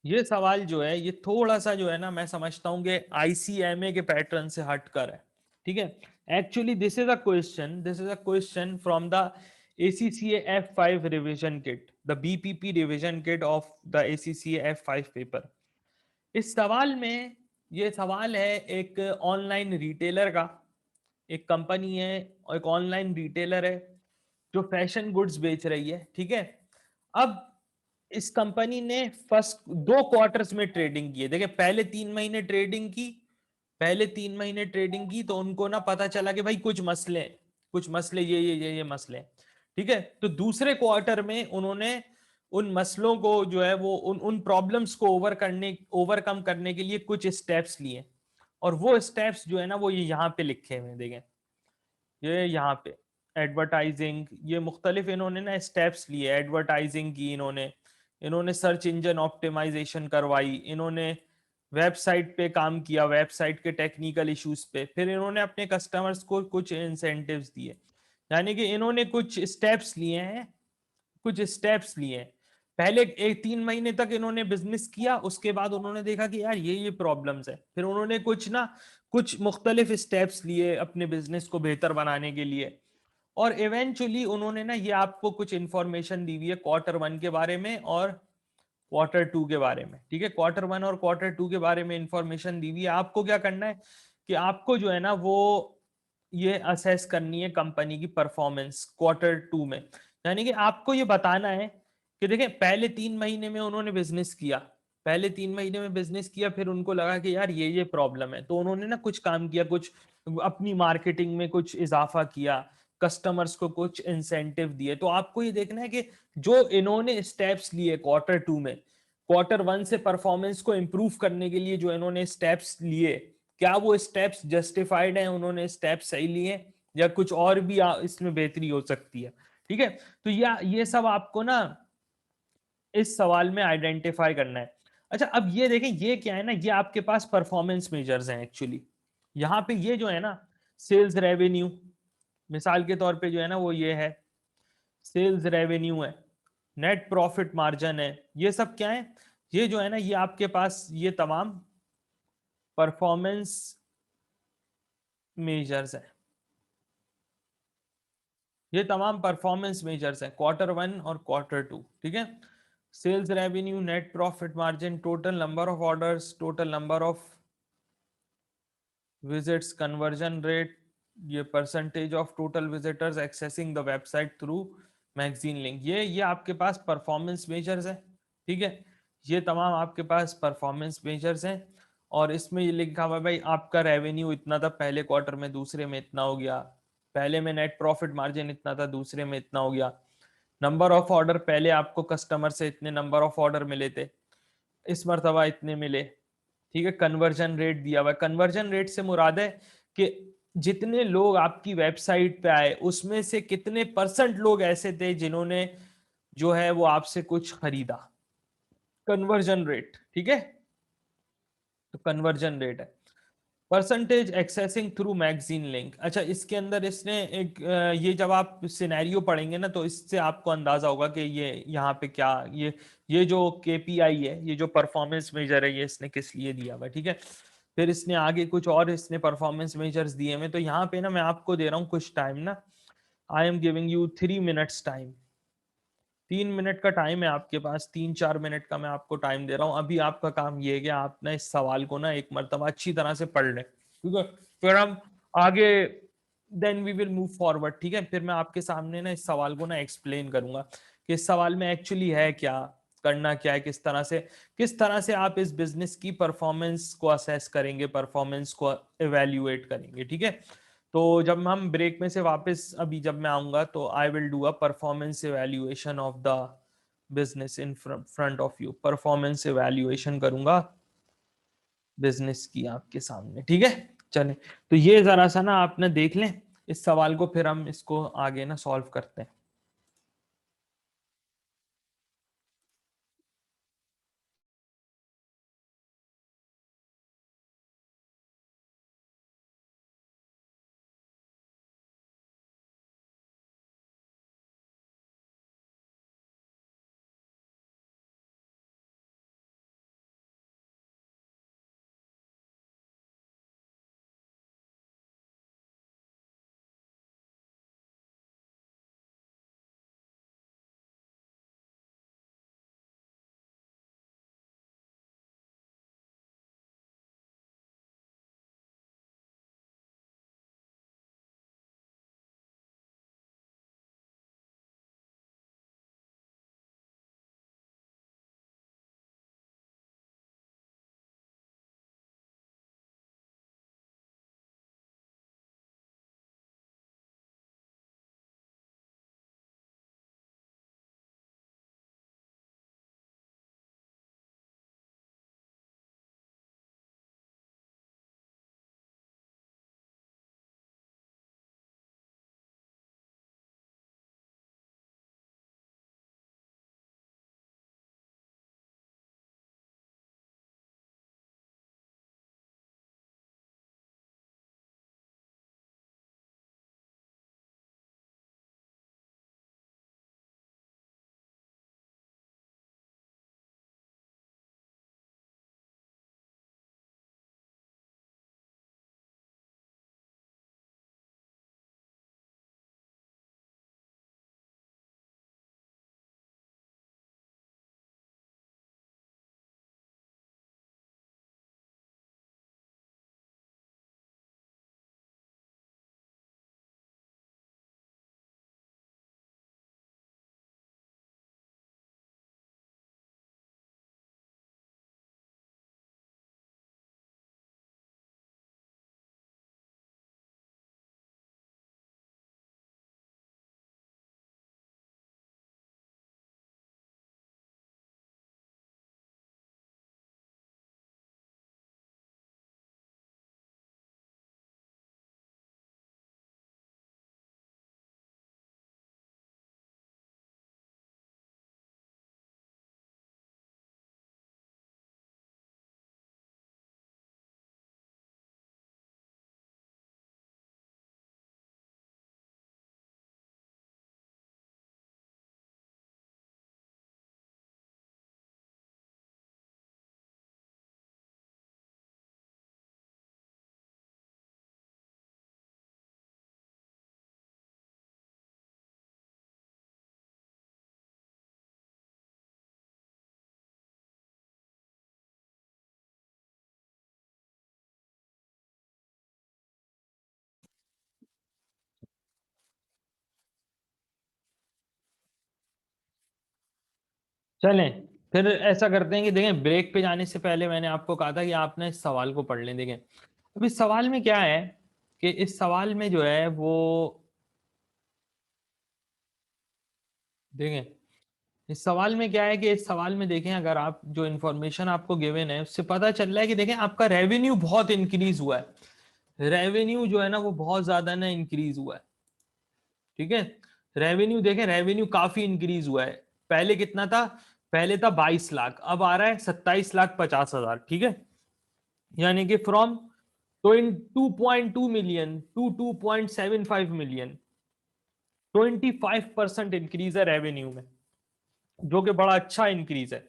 ये सवाल जो है ये थोड़ा सा जो है ना, मैं समझता हूं कि आईसीएमए के पैटर्न से हटकर है। ठीक है, actually this is a question from the ACCA F5 revision kit, the BPP revision kit of the ACCA F5 paper. इस सवाल में, ये सवाल है एक ऑनलाइन रिटेलर का, एक कंपनी है और एक ऑनलाइन रिटेलर है जो फैशन गुड्स बेच रही है। ठीक है, अब इस कंपनी ने फर्स्ट 2 क्वार्टर्स में ट्रेडिंग की है। देखिए पहले 3 महीने ट्रेडिंग की, पहले 3 महीने ट्रेडिंग की, तो उनको ना पता चला कि भाई कुछ मसले ये मसले हैं। ठीक है, तो दूसरे क्वार्टर में उन्होंने उन मसलों को जो है वो उन उन प्रॉब्लम्स को ओवरकम करने के लिए कुछ स्टेप्स लिए, और वो स्टेप्स जो है ना वो ये यहाँ पे लिखे हुए हैं। देखें ये यहाँ पे एडवर्टाइजिंग, ये मुख्तलिफ इन्होंने ना स्टेप्स लिए, एडवर्टाइजिंग की इन्होंने, इन्होंने सर्च इंजन ऑप्टिमाइजेशन करवाई, इन्होंने वेबसाइट पे काम किया, वेबसाइट के टेक्निकल इश्यूज पे, फिर इन्होंने अपने कस्टमर्स को कुछ इंसेंटिव्स दिए। यानी कि इन्होंने कुछ स्टेप्स लिए हैं, कुछ स्टेप्स लिए हैं। पहले 3 महीने तक इन्होंने बिजनेस किया, उसके बाद उन्होंने देखा कि यार ये प्रॉब्लम्स है, फिर उन्होंने कुछ मुख्तलिफ स्टेप्स लिए अपने बिजनेस को बेहतर बनाने के लिए, और इवेंचुअली उन्होंने ना ये आपको कुछ इंफॉर्मेशन दी हुई है Q1 के बारे में और Q2 के बारे में। ठीक है, Q1 और Q2 के बारे में इंफॉर्मेशन दी हुई है। आपको क्या करना है कि आपको जो है ना वो ये असेस करनी है कंपनी की परफॉर्मेंस Q2 में। यानी कि आपको ये बताना है कि देखिए पहले 3 महीने में उन्होंने बिजनेस किया, पहले 3 महीने में बिजनेस किया, फिर उनको लगा कि यार ये प्रॉब्लम है, तो उन्होंने ना कुछ काम किया, कुछ अपनी मार्केटिंग में कुछ इजाफा किया, कस्टमर्स को कुछ इंसेंटिव दिए। तो आपको ये देखना है कि जो इन्होंने स्टेप्स लिए Q2 में, Q1 से परफॉर्मेंस को इंप्रूव करने के लिए जो इन्होंने स्टेप्स लिए, क्या वो स्टेप्स जस्टिफाइड हैं, उन्होंने स्टेप्स सही लिए, या कुछ और भी इसमें बेहतरी हो सकती है। ठीक है, तो ये सब आपको ना इस सवाल में आइडेंटिफाई करना है। अच्छा, अब ये देखें ये क्या है ना, ये आपके पास परफॉर्मेंस मेजर्स हैं एक्चुअली। यहाँ पे ये जो है ना सेल्स रेवेन्यू, मिसाल के तौर पे जो है ना वो ये है सेल्स रेवेन्यू है, नेट प्रॉफिट मार्जिन है, ये सब क्या है? ये जो है ना ये आपके पास ये तमाम परफॉर्मेंस मेजर्स है, ये तमाम परफॉर्मेंस मेजर्स हैं Q1 और Q2। ठीक है, sales revenue, net profit margin, total number of orders, total number of visits, conversion rate, ये percentage of total visitors accessing the website through magazine link, ये आपके पास परफॉर्मेंस मेजर्स है। ठीक है, ये तमाम आपके पास परफॉर्मेंस मेजर्स हैं। और इसमें ये लिखा हुआ है भाई आपका रेवेन्यू इतना था पहले क्वार्टर में, दूसरे में इतना हो गया, पहले में नेट प्रॉफिट मार्जिन इतना था, दूसरे में इतना हो गया, नंबर ऑफ ऑर्डर, पहले आपको कस्टमर से इतने नंबर ऑफ ऑर्डर मिले थे, इस मरतबा इतने मिले। ठीक है, कन्वर्जन रेट दिया हुआ है। कन्वर्जन रेट से मुराद है कि जितने लोग आपकी वेबसाइट पे आए उसमें से कितने परसेंट लोग ऐसे थे जिन्होंने जो है वो आपसे कुछ खरीदा, कन्वर्जन रेट। ठीक है, तो कन्वर्जन रेट है। Percentage accessing through magazine link, अच्छा इसके अंदर इसने एक ये जब आप सिनेरियो पढ़ेंगे ना तो इससे आपको अंदाजा होगा कि ये यहाँ पे क्या, ये जो केपीआई है, ये जो परफॉर्मेंस मेजर है, ये इसने किस लिए दिया हुआ है। ठीक है, फिर इसने आगे कुछ और इसने परफॉर्मेंस मेजर्स दिए हुए, तो यहाँ पे ना मैं आपको दे रहा हूँ कुछ टाइम ना, I am giving you 3 minutes time. 3 minute का टाइम है आपके पास, 3-4 मिनट का मैं आपको टाइम दे रहा हूँ। अभी आपका काम ये है कि आप ना इस सवाल को ना एक मरतबा अच्छी तरह से पढ़ लें, ठीक है, फिर हम आगे then we will move forward. ठीक है, फिर मैं आपके सामने ना इस सवाल को ना एक्सप्लेन करूंगा कि इस सवाल में एक्चुअली है क्या, करना क्या है, किस तरह से आप इस बिजनेस की परफॉर्मेंस को असेस करेंगे, परफॉर्मेंस को एवेल्युएट करेंगे। ठीक है, तो जब हम ब्रेक में से वापस अभी जब मैं आऊंगा तो I will do a performance evaluation of the business in front of you, performance evaluation करूंगा बिजनेस की आपके सामने। ठीक है, चलें, तो ये जरा सा ना आप ना देख लें इस सवाल को, फिर हम इसको आगे ना सॉल्व करते हैं। चलें, फिर ऐसा करते हैं कि देखें, ब्रेक पे जाने से पहले मैंने आपको कहा था कि आपने इस सवाल को पढ़ लें। देखें अब इस सवाल में क्या है कि इस सवाल में जो है वो, देखें इस सवाल में क्या है कि इस सवाल में देखें, अगर आप जो इंफॉर्मेशन आपको गिवन है उससे पता चल रहा है कि देखें आपका रेवेन्यू बहुत इंक्रीज हुआ है। रेवेन्यू जो है ना वो बहुत ज्यादा ना इंक्रीज हुआ है। ठीक है, रेवेन्यू देखें, रेवेन्यू काफी इंक्रीज हुआ है। पहले कितना था? पहले था 22 लाख, अब आ रहा है 27,50,000। ठीक है, यानी कि from 2.2 million to 2.75 million, 25% increase है रेवेन्यू में, जो कि बड़ा अच्छा इंक्रीज है।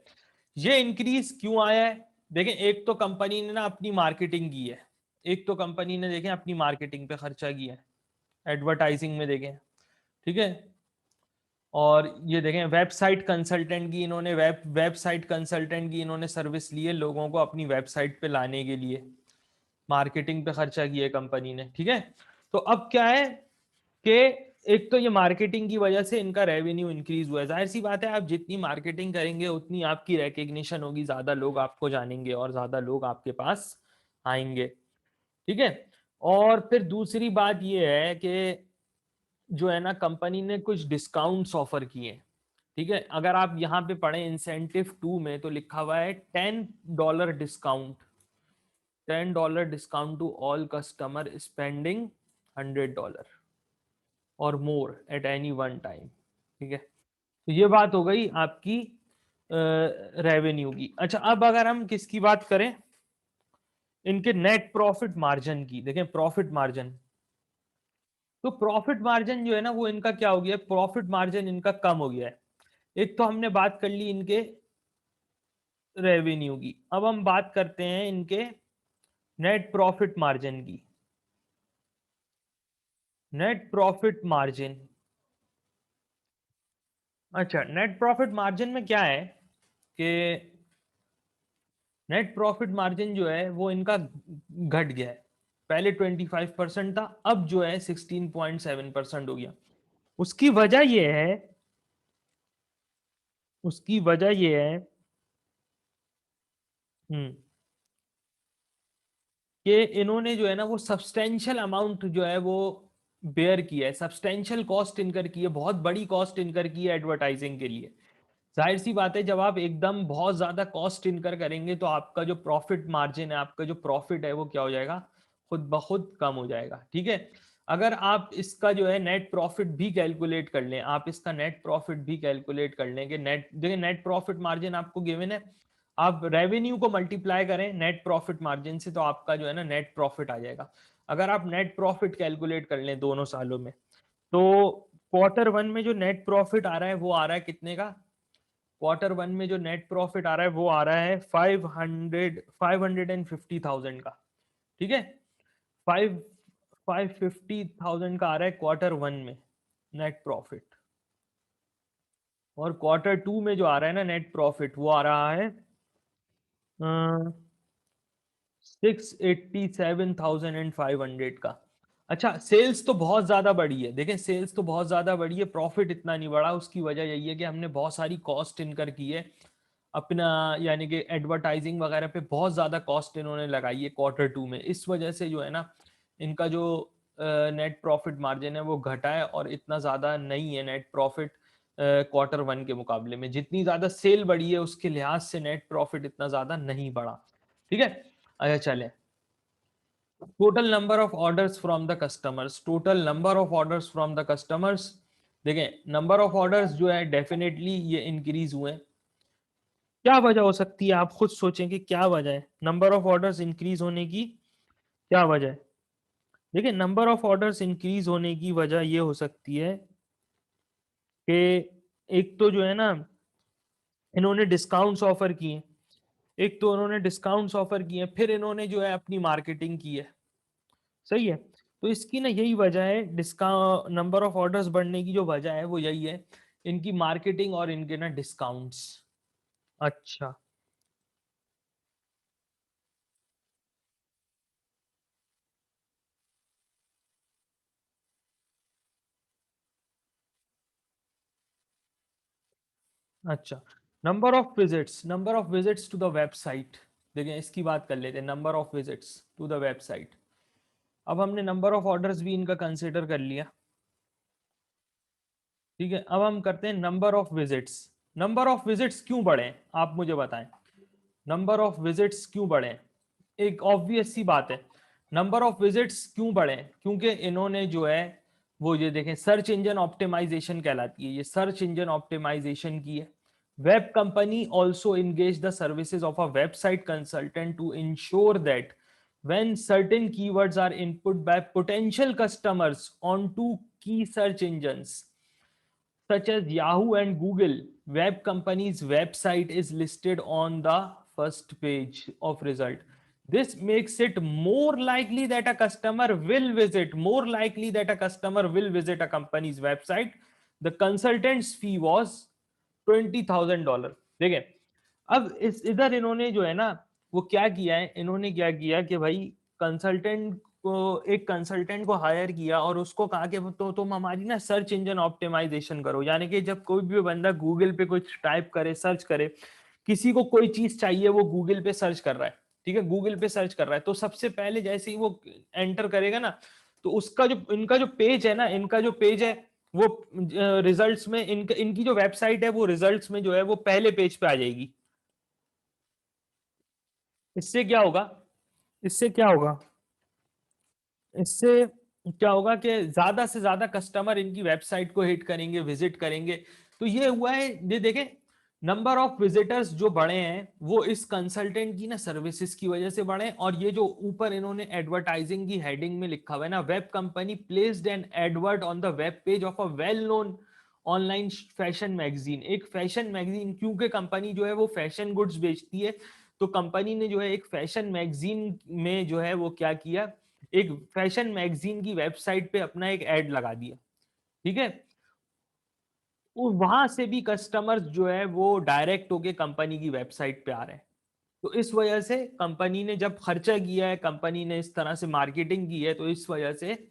ये इंक्रीज क्यों आया है? देखें, एक तो कंपनी ने ना अपनी मार्केटिंग की है, एक तो कंपनी ने देखें अपनी मार्केटिंग पे खर्चा किया है, एडवर्टाइजिंग में देखें। ठीक है, और ये देखें वेबसाइट कंसल्टेंट की इन्होंने वेबसाइट कंसल्टेंट की इन्होंने सर्विस ली है लोगों को अपनी वेबसाइट पे लाने के लिए, मार्केटिंग पे खर्चा किया है कंपनी ने। ठीक है, तो अब क्या है कि एक तो ये मार्केटिंग की वजह से इनका रेवेन्यू इंक्रीज हुआ है। जाहिर सी बात है, आप जितनी मार्केटिंग करेंगे उतनी आपकी रिकग्निशन होगी, ज्यादा लोग आपको जानेंगे और ज्यादा लोग आपके पास आएंगे। ठीक है, और फिर दूसरी बात ये है कि जो है ना कंपनी ने कुछ डिस्काउंट्स ऑफर किए। ठीक है, अगर आप यहाँ पे पढ़े इंसेंटिव 2 में तो लिखा हुआ है $10 discount, $10 discount to all customer spending $100 और more at any one time. ठीक है, तो ये बात हो गई आपकी रेवेन्यू की। अच्छा, अब अगर हम किसकी बात करें, इनके नेट प्रॉफिट मार्जिन की, देखें प्रॉफिट मार्जिन, तो प्रॉफिट मार्जिन जो है ना वो इनका क्या हो गया है, प्रॉफिट मार्जिन इनका कम हो गया है। एक तो हमने बात कर ली इनके रेवेन्यू की, अब हम बात करते हैं इनके नेट प्रॉफिट मार्जिन की। नेट प्रॉफिट मार्जिन, अच्छा नेट प्रॉफिट मार्जिन में क्या है कि नेट प्रॉफिट मार्जिन जो है वो इनका घट गया है। पहले 25% था, अब जो है 16.7% हो गया। उसकी वजह यह है, उसकी वजह यह है हम्म कि इन्होंने जो है ना वो सब्सटेंशियल अमाउंट जो है वो बेयर किया है, सब्सटेंशियल कॉस्ट इनकर की है, बहुत बड़ी कॉस्ट इनकर की है एडवर्टाइजिंग के लिए। जाहिर सी बात है, जब आप एकदम बहुत ज्यादा कॉस्ट इनकर करेंगे तो आपका जो प्रॉफिट मार्जिन है, आपका जो प्रॉफिट है वो क्या हो जाएगा, खुद ब खुद कम हो जाएगा। ठीक है, अगर आप इसका जो है नेट प्रॉफिट भी कैलकुलेट कर लें, आप इसका नेट प्रॉफिट भी कैलकुलेट कर लें कि नेट, देखिए नेट प्रॉफिट मार्जिन आपको गिवन है, आप रेवेन्यू को मल्टीप्लाई करें नेट प्रॉफिट मार्जिन से तो आपका जो है ना नेट प्रॉफिट आ जाएगा। अगर आप नेट प्रॉफिट कैलकुलेट कर लें दोनों सालों में, तो क्वार्टर 1 में जो नेट प्रॉफिट आ रहा है वो आ रहा है कितने का, क्वार्टर 1 में जो नेट प्रॉफिट आ रहा है वो आ रहा है 550,000 का। ठीक है, 550,000 का आ रहा है क्वार्टर 1 में नेट प्रॉफिट, और क्वार्टर 2 में जो आ रहा है ना नेट प्रॉफिट वो आ रहा है 687,500 का। अच्छा, सेल्स तो बहुत ज्यादा बढ़ी है, देखें सेल्स तो बहुत ज्यादा बढ़ी है, प्रॉफिट इतना नहीं बढ़ा। उसकी वजह यही है कि हमने बहुत सारी कॉस्ट इनकर की है अपना, यानी कि एडवर्टाइजिंग वगैरह पे बहुत ज्यादा कॉस्ट इन्होंने लगाई है क्वार्टर 2 में। इस वजह से जो है ना इनका जो नेट प्रॉफिट मार्जिन है वो घटा है, और इतना ज्यादा नहीं है नेट प्रॉफिट क्वार्टर 1 के मुकाबले में। जितनी ज्यादा सेल बढ़ी है उसके लिहाज से नेट प्रॉफिट इतना ज्यादा नहीं बढ़ा। ठीक है, अच्छा चले, total number of orders from the customers, total number of orders from the customers, देखें नंबर ऑफ ऑर्डर्स जो है डेफिनेटली ये इंक्रीज हुए हैं। क्या वजह हो सकती है, आप खुद सोचें कि क्या वजह है नंबर ऑफ ऑर्डर्स इंक्रीज होने की, क्या वजह है? देखिए नंबर ऑफ ऑर्डर्स इंक्रीज होने की वजह ये हो सकती है कि एक तो जो है ना इन्होंने डिस्काउंट्स ऑफर किए, एक तो उन्होंने डिस्काउंट्स ऑफर किए, फिर इन्होंने जो है अपनी मार्केटिंग की है। सही है, तो इसकी ना यही वजह है, डिस्काउंट नंबर ऑफ ऑर्डर्स बढ़ने की जो वजह है वो यही है, इनकी मार्केटिंग और इनके ना डिस्काउंट्स। अच्छा, अच्छा, number of visits to the website. देखिए इसकी बात कर लेते हैं, number of visits to the website. अब हमने नंबर ऑफ ऑर्डर्स भी इनका कंसिडर कर लिया, ठीक है। अब हम करते हैं number of visits. Number of visits क्यों बढ़े, आप मुझे बताएं, नंबर ऑफ विजिट्स क्यों बढ़े? एक ऑब्वियस सी बात है, नंबर ऑफ विजिट्स क्यों बढ़े, क्योंकि इन्होंने जो है वो ये देखें सर्च इंजन ऑप्टिमाइजेशन कहलाती है, ये सर्च इंजन ऑप्टिमाइजेशन की है। Web company also engage the services of a website consultant to ensure that when certain keywords are input by potential customers onto key search engines such as Yahoo and Google, web company's website is listed on the first page of result. This makes it more likely that a customer will visit, more likely that a customer will visit a company's website. The consultant's fee was $20,000. देखिए अब इस इधर इन्होंने जो है ना वो क्या किया है, इन्होंने क्या किया कि भाई कंसल्टेंट को, एक कंसल्टेंट को हायर किया और उसको कहा कि तो तुम हमारी ना सर्च इंजन ऑप्टिमाइजेशन करो। यानी कि जब कोई भी बंदा गूगल पे कुछ टाइप करे, सर्च करे, किसी को कोई चीज चाहिए, वो गूगल पे सर्च कर रहा है, ठीक है, गूगल पे सर्च कर रहा है, तो सबसे पहले जैसे ही वो एंटर करेगा ना, तो उसका जो इनका जो पेज है ना, इनका जो पेज है वो रिजल्ट्स में इनकी जो वेबसाइट है वो रिजल्ट्स में जो है वो पहले पेज पे आ जाएगी। इससे क्या होगा, इससे क्या होगा, इससे क्या होगा कि ज्यादा से ज्यादा कस्टमर इनकी वेबसाइट को हिट करेंगे, विजिट करेंगे। तो ये हुआ है, ये देखें नंबर ऑफ विजिटर्स जो बढ़े हैं वो इस कंसल्टेंट की ना सर्विसेज की वजह से बढ़े। और ये जो ऊपर इन्होंने एडवर्टाइजिंग की हेडिंग में लिखा हुआ है ना, web company placed an advert on the web page of a well known online fashion magazine. एक फैशन मैगजीन, क्योंकि कंपनी जो है वो फैशन गुड्स बेचती है, तो कंपनी ने जो है एक फैशन मैगजीन में जो है वो क्या किया, एक फैशन मैगजीन की वेबसाइट पे अपना एक एड लगा दिया, ठीक है। वहां से भी कस्टमर्स जो है वो डायरेक्ट होके कंपनी की वेबसाइट पे आ रहे हैं। तो इस वजह से कंपनी ने जब खर्चा किया है, कंपनी ने इस तरह से मार्केटिंग की है, तो इस वजह से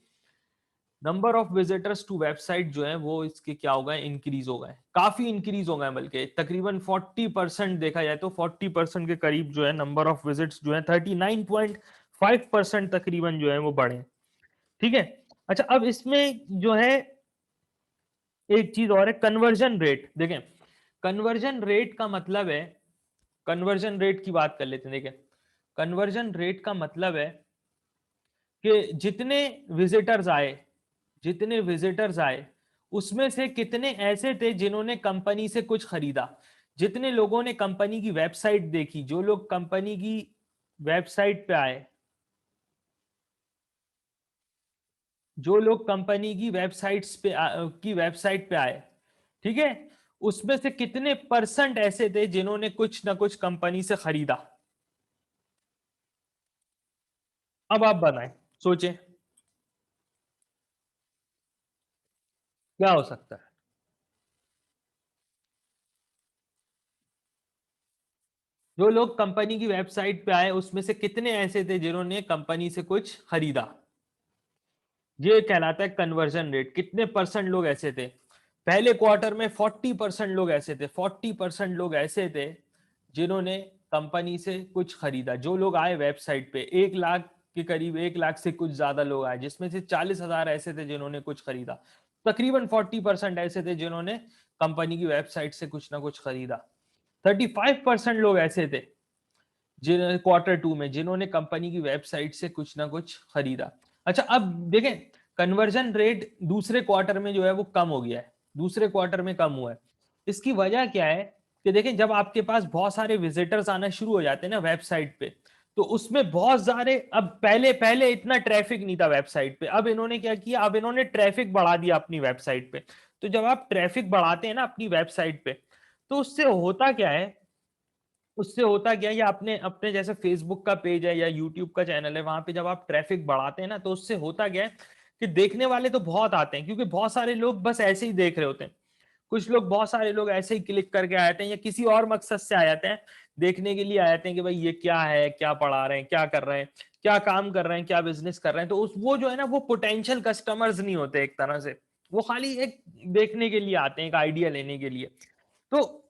number of visitors to website जो है वो इसके क्या हो गए, इंक्रीज हो गए, काफी इंक्रीज हो गए, बल्कि तकरीबन 40% देखा जाए तो 40% के करीब जो है नंबर ऑफ विजिट्स जो है 39.5% तकरीबन जो है वो बढ़े, ठीक है। अच्छा अब इसमें जो है एक चीज और है, कन्वर्जन रेट। देखें कन्वर्जन रेट का मतलब है, कन्वर्जन रेट की बात कर लेते हैं। देखें कन्वर्जन रेट का मतलब है कि जितने विजिटर्स आए, जितने विजिटर्स आए उसमें से कितने ऐसे थे जिन्होंने कंपनी से कुछ खरीदा। जितने लोगों ने कंपनी की वेबसाइट देखी, जो लोग कंपनी की वेबसाइट पे आए, जो लोग कंपनी की वेबसाइट्स पे की वेबसाइट पे आए, ठीक है, उसमें से कितने परसेंट ऐसे थे जिन्होंने कुछ ना कुछ कंपनी से खरीदा। अब आप बताएं, सोचें क्या हो सकता है। जो लोग कंपनी की वेबसाइट पे आए उसमें से कितने ऐसे थे जिन्होंने कंपनी से कुछ खरीदा, ये कहलाता है कन्वर्जन रेट। कितने परसेंट लोग ऐसे थे, पहले क्वार्टर में 40% लोग ऐसे थे, 40% लोग ऐसे थे जिन्होंने कंपनी से कुछ खरीदा। जो लोग आए वेबसाइट पे 1 लाख के करीब, 1 लाख से कुछ ज्यादा लोग आए, जिसमें से 40,000 ऐसे थे जिन्होंने कुछ खरीदा। तकरीबन 40% ऐसे थे जिन्होंने कंपनी की वेबसाइट से कुछ ना कुछ खरीदा। 35% लोग ऐसे थे जिन क्वार्टर टू में जिन्होंने कंपनी की वेबसाइट से कुछ ना कुछ खरीदा। अच्छा अब देखें कन्वर्जन रेट दूसरे क्वार्टर में जो है वो कम हो गया है, दूसरे क्वार्टर में कम हुआ है। इसकी वजह क्या है कि देखें जब आपके पास बहुत सारे विजिटर्स आना शुरू हो जाते हैं ना वेबसाइट पे, तो उसमें बहुत सारे, अब पहले पहले इतना ट्रैफिक नहीं था वेबसाइट पे, अब इन्होंने क्या किया, अब इन्होंने ट्रैफिक बढ़ा दिया अपनी वेबसाइट पे। तो जब आप ट्रैफिक बढ़ाते हैं ना अपनी वेबसाइट पे, तो उससे होता क्या है, उससे होता क्या है, या अपने अपने जैसे फेसबुक का पेज है या यूट्यूब का चैनल है, वहां पे जब आप ट्रैफिक बढ़ाते हैं ना, तो उससे होता क्या है कि देखने वाले तो बहुत आते हैं, क्योंकि बहुत सारे लोग बस ऐसे ही देख रहे होते हैं। कुछ लोग, बहुत सारे लोग ऐसे ही क्लिक करके आ जाते हैं या किसी और मकसद से आ जाते हैं, देखने के लिए आ जाते हैं कि भाई ये क्या है, क्या पढ़ा रहे हैं, क्या कर रहे हैं, क्या काम कर रहे हैं, क्या बिजनेस कर रहे हैं। तो उस वो जो है ना वो पोटेंशियल कस्टमर्स नहीं होते एक तरह से, वो खाली एक देखने के लिए आते हैं, एक आइडिया लेने के लिए। तो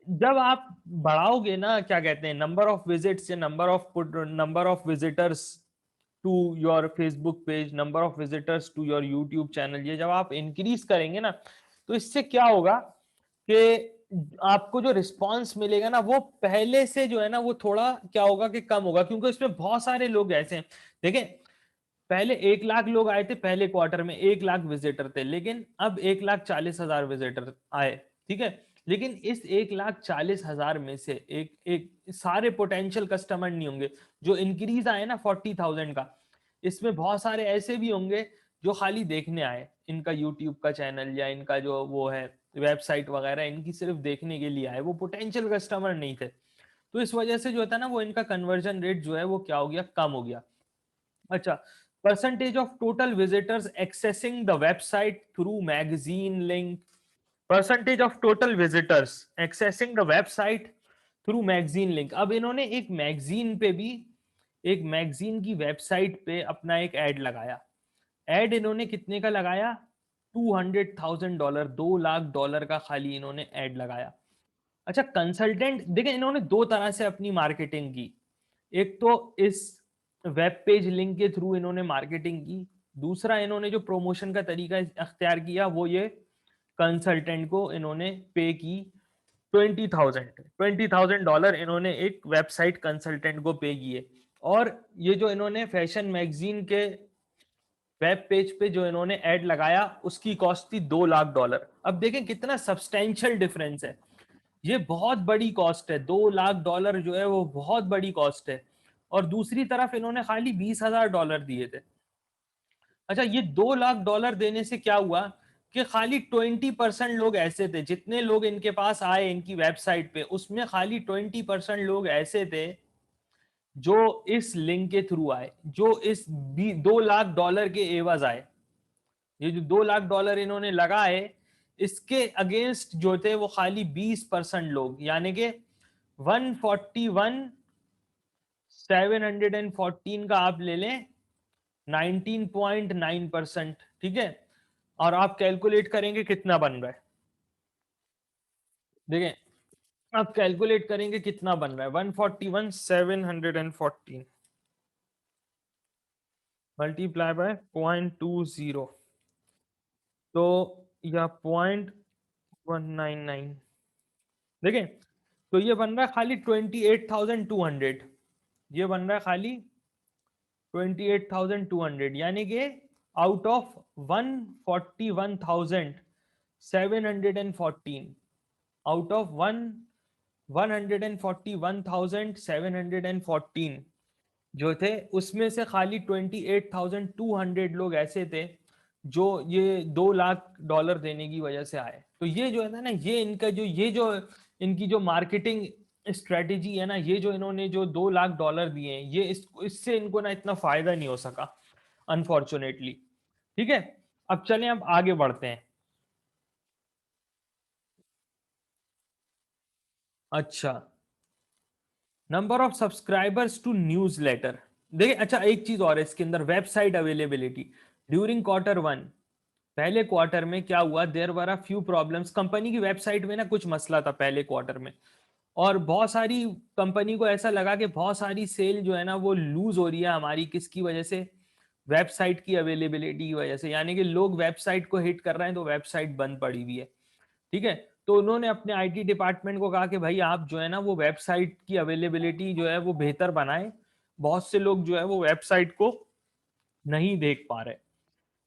जब आप बढ़ाओगे ना, क्या कहते हैं, नंबर ऑफ विजिट्स या number of visitors to your Facebook page, number of visitors to your YouTube channel, ये जब आप इंक्रीज करेंगे ना, तो इससे क्या होगा कि आपको जो रिस्पांस मिलेगा ना, वो पहले से जो है ना, वो थोड़ा क्या होगा कि कम होगा, क्योंकि इसमें बहुत सारे लोग ऐसे हैं। देखें, पहले 1 लाख लोग आए थे पहले क्वार्टर में, 1 लाख विजिटर थे, लेकिन अब 1,40,000 विजिटर आए। ठीक है, लेकिन इस 1,40,000 में से एक एक सारे पोटेंशियल कस्टमर नहीं होंगे। जो इंक्रीज आए ना 40,000 का, इसमें बहुत सारे ऐसे भी होंगे जो खाली देखने आए, इनका यूट्यूब का चैनल या इनका जो वो है वेबसाइट वगैरह, इनकी सिर्फ देखने के लिए आए, वो पोटेंशियल कस्टमर नहीं थे। तो इस वजह से जो होता है ना, वो इनका कन्वर्जन रेट जो है वो क्या हो गया, कम हो गया। अच्छा, percentage of total visitors accessing the website through magazine link, percentage of total visitors accessing the website through magazine link। अब इन्होंने एक मैगजीन पे भी, एक मैगजीन की वेबसाइट पे अपना एक एड लगाया। एड इन्होंने कितने का लगाया, $200,000, $2 लाख का खाली इन्होंने एड लगाया। अच्छा, कंसल्टेंट देखें, इन्होंने दो तरह से अपनी मार्केटिंग की। एक तो इस वेब पेज लिंक के थ्रू इन्होंने मार्केटिंग की, दूसरा इन्होंने जो प्रमोशन का तरीका अख्तियार किया वो ये कंसल्टेंट को इन्होंने पे की 20,000 इन्होंने एक वेबसाइट कंसल्टेंट को पे किए। और ये जो इन्होंने फैशन मैगजीन के वेब पेज पे जो इन्होंने ऐड लगाया, उसकी कॉस्ट थी $2 लाख। अब देखें कितना सब्सटेंशियल डिफरेंस है, ये बहुत बड़ी कॉस्ट है, $2 लाख जो है वो बहुत बड़ी कॉस्ट है। और दूसरी तरफ इन्होंने खाली $20,000 दिए थे। अच्छा, ये $2 लाख देने से क्या हुआ कि खाली 20% लोग ऐसे थे, जितने लोग इनके पास आए इनकी वेबसाइट पे, उसमें खाली 20% लोग ऐसे थे जो इस लिंक के थ्रू आए, जो इस $2 लाख के एवज आए। ये जो $2 लाख इन्होंने लगाए, इसके अगेंस्ट जो थे वो खाली 20% लोग, यानी कि 141,714 का आप ले लें 19.9%। ठीक है, और आप कैलकुलेट करेंगे कितना बन रहा है, देखें, आप कैलकुलेट करेंगे कितना बन रहा है, 141,714 मल्टीप्लाई बाय 0.20, तो या 0.199, देखें, तो ये बन रहा है खाली 28,200, ये बन रहा है खाली 28,200, यानी कि आउट ऑफ 141,714, आउट ऑफ 141,714 जो थे, उसमें से खाली 28,200 लोग ऐसे थे जो ये $2 लाख देने की वजह से आए। तो ये जो है ना, ये इनका जो ये जो इनकी जो मार्केटिंग स्ट्रेटेजी है ना, ये जो इन्होंने जो $2 लाख दिए हैं, ये इससे इनको ना इतना फायदा नहीं हो सका, अनफॉर्चुनेटली। ठीक है, अब चलें, अब आगे बढ़ते हैं। अच्छा, number of subscribers to newsletter, देखिए, अच्छा एक चीज और है इसके अंदर, वेबसाइट अवेलेबिलिटी ड्यूरिंग Q1। पहले क्वार्टर में क्या हुआ, there were a few problems, company की वेबसाइट में ना कुछ मसला था पहले क्वार्टर में, और बहुत सारी कंपनी को ऐसा लगा कि बहुत सारी सेल जो है ना वो लूज हो रही है हमारी, किसकी वजह से, वेबसाइट की अवेलेबिलिटी की वजह से, यानी कि लोग वेबसाइट को हिट कर रहे हैं तो वेबसाइट बंद पड़ी हुई है। ठीक है, तो उन्होंने अपने आईटी डिपार्टमेंट को कहा कि भाई आप जो है ना वो वेबसाइट की अवेलेबिलिटी जो है वो बेहतर बनाएं, बहुत से लोग जो है वो वेबसाइट को नहीं देख पा रहे।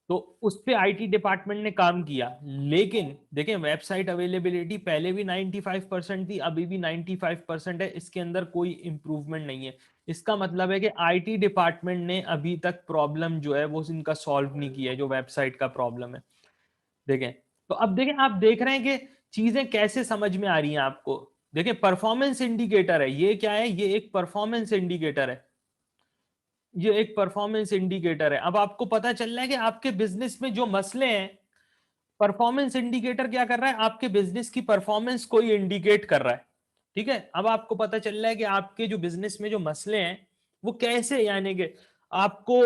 तो उस पे आईटी डिपार्टमेंट ने काम किया, लेकिन देखें, वेबसाइट अवेलेबिलिटी पहले भी 95% थी, अभी भी 95% है, इसके अंदर कोई इंप्रूवमेंट नहीं है। इसका मतलब है कि आईटी डिपार्टमेंट ने अभी तक प्रॉब्लम जो है वो इनका सॉल्व नहीं किया है, जो वेबसाइट का प्रॉब्लम है। देखें, तो अब देखें, आप देख रहे हैं कि चीजें कैसे समझ में आ रही हैं आपको। देखें, परफॉर्मेंस इंडिकेटर है, ये क्या है, ये एक परफॉर्मेंस इंडिकेटर है, ये एक परफॉर्मेंस इंडिकेटर है। अब आपको पता चल रहा है कि आपके बिजनेस में जो मसले हैं, परफॉर्मेंस इंडिकेटर क्या कर रहा है, आपके बिजनेस की परफॉर्मेंस को ही इंडिकेट कर रहा है। ठीक है, अब आपको पता चल रहा है कि आपके जो बिजनेस में जो मसले हैं वो कैसे, यानी कि आपको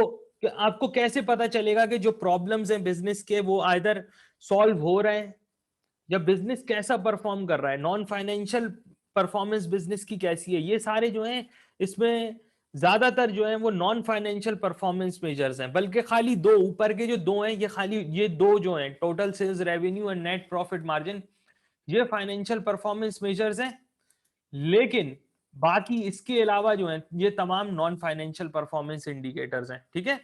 आपको कैसे पता चलेगा कि जो प्रॉब्लम्स हैं बिजनेस के वो आइदर सॉल्व हो रहे हैं जब बिजनेस कैसा परफॉर्म कर रहा है, नॉन फाइनेंशियल परफॉर्मेंस बिजनेस की कैसी है, ये सारे जो हैं इसमें ज्यादातर जो है वो नॉन फाइनेंशियल परफॉर्मेंस मेजर्स हैं, बल्कि खाली दो ऊपर के जो दो हैं, ये खाली ये दो जो हैं, total sales revenue and net profit margin, ये फाइनेंशियल परफॉर्मेंस मेजर्स हैं। लेकिन बाकी इसके अलावा जो है ये तमाम नॉन फाइनेंशियल परफॉर्मेंस इंडिकेटर्स हैं, ठीक है।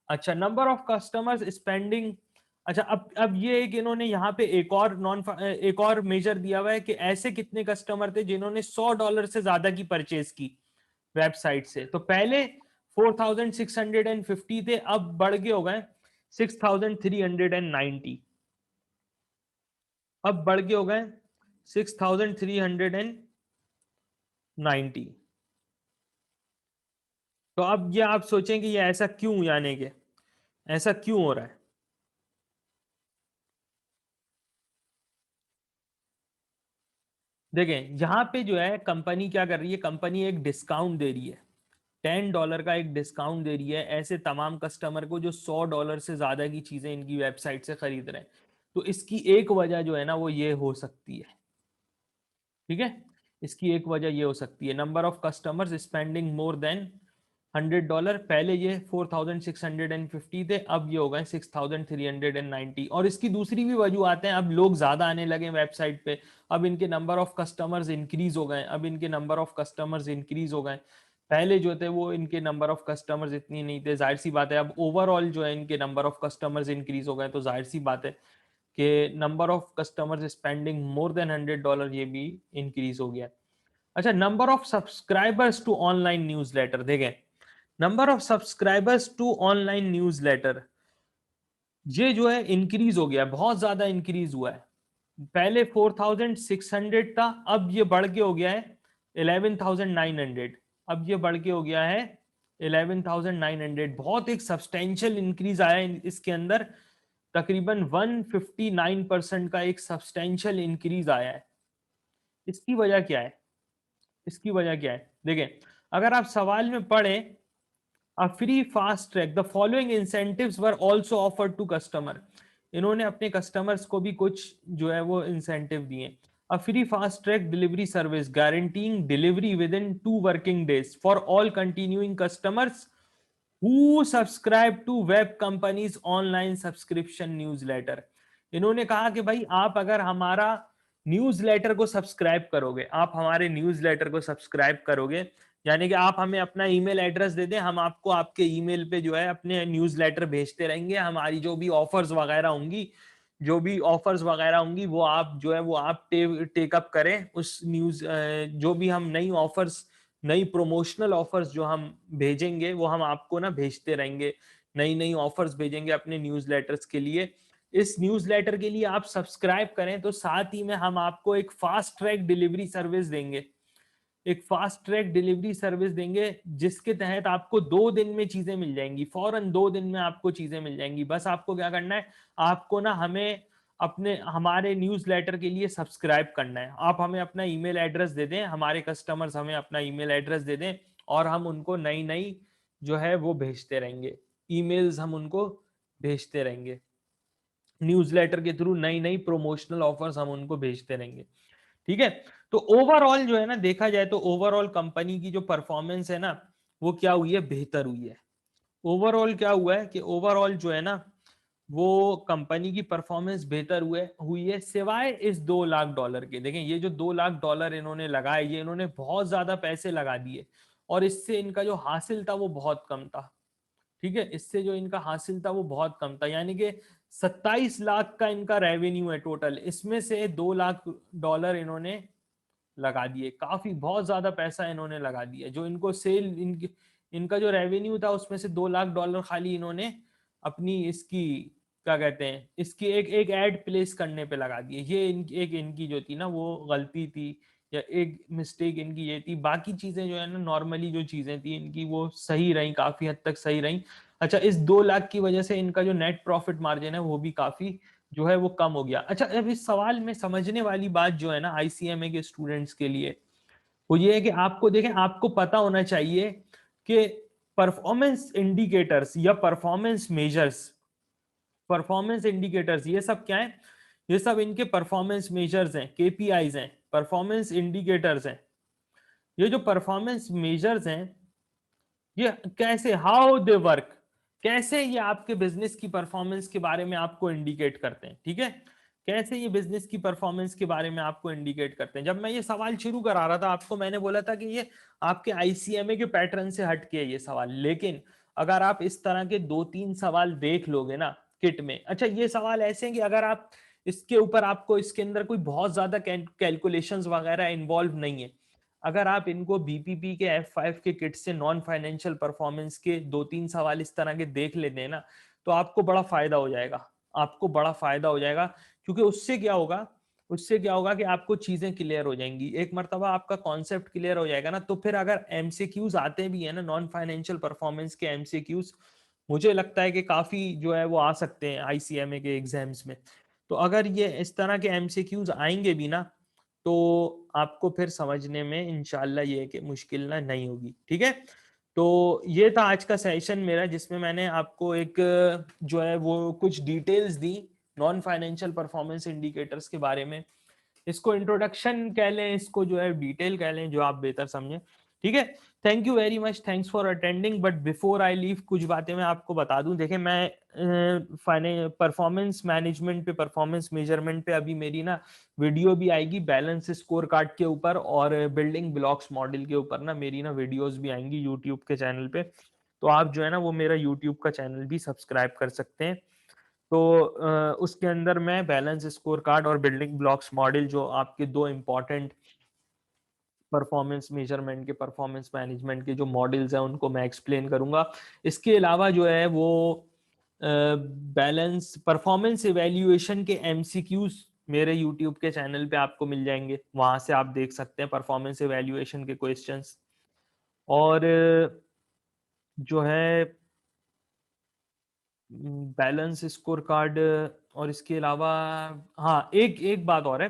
अच्छा, नंबर ऑफ कस्टमर्स स्पेंडिंग। अच्छा, अब ये एक इन्होंने यहाँ पे एक और मेजर दिया हुआ है कि ऐसे कितने कस्टमर थे जिन्होंने $100 से ज्यादा की परचेज की वेबसाइट से। तो पहले 4650 थे, अब बढ़ के हो गए 6390, अब बढ़ के हो गए 6390। तो अब ये आप सोचें कि ये ऐसा क्यों, यानी कि ऐसा क्यों हो रहा है। देखें यहां पे जो है कंपनी क्या कर रही है, कंपनी एक डिस्काउंट दे रही है, $10 का एक डिस्काउंट दे रही है ऐसे तमाम कस्टमर को जो $100 से ज्यादा की चीजें इनकी वेबसाइट से खरीद रहे हैं। तो इसकी एक वजह जो है ना वो ये हो सकती है, ठीक है। इसकी एक वजह ये हो सकती है, number of customers spending more than $100। पहले ये 4650 थे, अब ये हो गए 6390। और इसकी दूसरी भी वजूहत हैं, अब लोग ज्यादा आने लगे वेबसाइट पे, अब इनके नंबर ऑफ कस्टमर्स इंक्रीज हो गए, अब इनके नंबर ऑफ कस्टमर्स इंक्रीज हो गए। पहले जो थे वो इनके नंबर ऑफ कस्टमर्स इतनी नहीं थे, जाहिर सी बात है अब ओवरऑल जो है इनके नंबर ऑफ कस्टमर्स इंक्रीज हो गए, तो जाहिर सी बात है कि number of customers spending more than $100 ये भी इंक्रीज हो गया। अच्छा, number of subscribers to online newsletter. देखें number of subscribers to online newsletter, ये जो है इंक्रीज हो गया, बहुत ज्यादा इंक्रीज हुआ है। पहले 4600 था, अब ये बढ़ के हो गया है 11900। अब ये बढ़ के हो गया है 11900। बहुत एक सब्सटेंशियल इंक्रीज आया है इसके अंदर, तकरीबन 159% का एक सब्सटेंशियल इंक्रीज आया है। इसकी वजह क्या है, इसकी वजह क्या है, देखें अगर आप सवाल में पढ़ें, a free fast track the following incentives were also offered to customer। इन्होंने अपने कस्टमर्स को भी कुछ जो है वो इंसेंटिव दिए। a free fast track delivery service guaranteeing delivery within 2 working days for all continuing customers who subscribe to web companies online subscription newsletter। इन्होंने कहा कि भाई आप अगर हमारा न्यूज़लेटर को सब्सक्राइब करोगे, आप हमारे न्यूज़लेटर को सब्सक्राइब करोगे, यानी कि आप हमें अपना ईमेल एड्रेस दे दें, हम आपको आपके ईमेल पे जो है अपने न्यूज़लेटर भेजते रहेंगे। हमारी जो भी ऑफर्स वगैरह होंगी, जो भी ऑफर्स वगैरह होंगी वो आप जो है वो आप टेकअप करें उस न्यूज़, जो भी हम नई ऑफर्स, नई प्रोमोशनल ऑफर्स जो हम भेजेंगे वो हम आपको ना भेजते रहेंगे, नई नई ऑफर्स भेजेंगे अपने न्यूज़लेटर्स के लिए। इस न्यूज़लेटर के लिए आप सब्सक्राइब करें तो साथ ही में हम आपको एक फास्ट ट्रैक डिलीवरी सर्विस देंगे, एक फास्ट ट्रैक डिलीवरी सर्विस देंगे जिसके तहत आपको 2 दिन में चीजें मिल जाएंगी, फौरन 2 दिन में आपको चीजें मिल जाएंगी। बस आपको क्या करना है, आपको ना हमें अपने हमारे न्यूज़लेटर के लिए सब्सक्राइब करना है। आप हमें अपना ईमेल एड्रेस दे दें, हमारे कस्टमर्स हमें अपना ईमेल एड्रेस दे दें और हम उनको नई नई जो है वो भेजते रहेंगे, ईमेल्स हम उनको भेजते रहेंगे, न्यूज़लेटर के थ्रू नई नई प्रोमोशनल ऑफर्स हम उनको भेजते रहेंगे, ठीक है। तो ओवरऑल जो है ना देखा जाए तो ओवरऑल कंपनी की जो परफॉर्मेंस है ना वो क्या हुई है, बेहतर हुई है। ओवरऑल क्या हुआ है कि ओवरऑल जो है ना वो कंपनी की परफॉर्मेंस बेहतर हुई है सिवाय इस $2 लाख के। देखें ये जो $2 लाख इन्होंने लगाए, ये इन्होंने बहुत ज्यादा पैसे लगा दिए और इससे इनका जो हासिल था वो बहुत कम था, ठीक है। इससे जो इनका हासिल था वो बहुत कम था, यानी कि 27 लाख का इनका रेवेन्यू है टोटल, इसमें से $2 लाख इन्होंने लगा दिए, काफी बहुत ज्यादा पैसा इन्होंने लगा दिया। जो इनको सेल इनका जो रेवेन्यू था उसमें से $2 लाख खाली इन्होंने अपनी इसकी क्या कहते हैं, इसकी एक एक एड प्लेस करने पे लगा दिए। ये एक इनकी जो थी ना वो गलती थी या एक मिस्टेक इनकी ये थी। बाकी चीजें जो है ना नॉर्मली जो चीजें थी इनकी वो सही रही, काफी हद तक सही रही। अच्छा, इस 2 लाख की वजह से इनका जो नेट प्रॉफिट मार्जिन है वो भी काफी जो है वो कम हो गया। अच्छा, अब इस सवाल में समझने वाली बात जो है ना आईसीएमए के स्टूडेंट्स के लिए वो ये है कि आपको देखें, आपको पता होना चाहिए कि परफॉर्मेंस इंडिकेटर्स या परफॉर्मेंस मेजर्स, परफॉर्मेंस इंडिकेटर्स ये सब क्या है, ये सब इनके परफॉर्मेंस मेजर्स हैं, केपीआईज हैं, परफॉर्मेंस इंडिकेटर्स हैं। ये जो परफॉर्मेंस मेजर्स हैं ये कैसे, हाउ दे वर्क, कैसे ये आपके बिजनेस की परफॉर्मेंस के बारे में आपको इंडिकेट करते हैं, ठीक है, कैसे ये बिजनेस की परफॉर्मेंस के बारे में आपको इंडिकेट करते हैं। जब मैं ये सवाल शुरू करा रहा था आपको, मैंने बोला था कि ये आपके आईसीएमए के पैटर्न से हटके है ये सवाल, लेकिन अगर आप इस तरह के 2-3 सवाल देख लोगे ना किट में, अच्छा ये सवाल ऐसे हैं कि अगर आप इसके ऊपर, आपको इसके अंदर कोई बहुत ज्यादा कैलकुलेशंस वगैरह इन्वॉल्व नहीं है, अगर आप इनको बीपीपी के F5 के किट से नॉन फाइनेंशियल परफॉर्मेंस के 2-3 सवाल इस तरह के देख लेते हैं ना, तो आपको बड़ा फायदा हो जाएगा, आपको बड़ा फायदा हो जाएगा। क्योंकि उससे क्या होगा, उससे क्या होगा कि आपको चीजें क्लियर हो जाएंगी। एक मर्तबा आपका कॉन्सेप्ट क्लियर हो जाएगा ना, तो फिर अगर एमसीक्यूज आते भी है ना नॉन फाइनेंशियल परफॉर्मेंस के एमसीक्यूज, मुझे लगता है कि काफी जो है वो आ सकते हैं आईसीएमए के एग्जाम्स में। तो अगर ये इस तरह के एमसीक्यूज आएंगे भी ना, तो आपको फिर समझने में इंशाल्लाह ये कि मुश्किल ना नहीं होगी, ठीक है। तो ये था आज का सेशन मेरा, जिसमें मैंने आपको एक जो है वो कुछ details the non financial performance indicators के बारे में। इसको इंट्रोडक्शन कह लें, इसको जो है डिटेल कह लें, जो आप बेहतर समझें, ठीक है। Thank you very much, thanks for attending. But before I leave कुछ बातें मैं आपको बता दूं। देखिए मैं परफॉर्मेंस मैनेजमेंट पे, परफॉर्मेंस मेजरमेंट पे अभी मेरी ना वीडियो भी आएगी, बैलेंस स्कोर कार्ड के ऊपर और बिल्डिंग ब्लॉक्स मॉडल के ऊपर ना मेरी ना वीडियोस भी आएंगी यूट्यूब के चैनल पे। तो आप जो है ना वो मेरा यूट्यूब का चैनल भी सब्सक्राइब कर सकते हैं। तो उसके अंदर मैं बैलेंस स्कोर कार्ड और बिल्डिंग ब्लॉक्स मॉडल, जो आपके दो इंपॉर्टेंट परफॉर्मेंस मेजरमेंट के, परफॉर्मेंस मैनेजमेंट के जो मॉडल्स हैं, उनको मैं एक्सप्लेन करूंगा। इसके अलावा जो है वो बैलेंस परफॉर्मेंस इवैल्यूएशन के एमसीक्यूज मेरे यूट्यूब के चैनल पे आपको मिल जाएंगे, वहां से आप देख सकते हैं परफॉर्मेंस इवैल्यूएशन के क्वेश्चंस। और जो है बैलेंस स्कोर कार्ड, और इसके अलावा हाँ एक एक बात और है,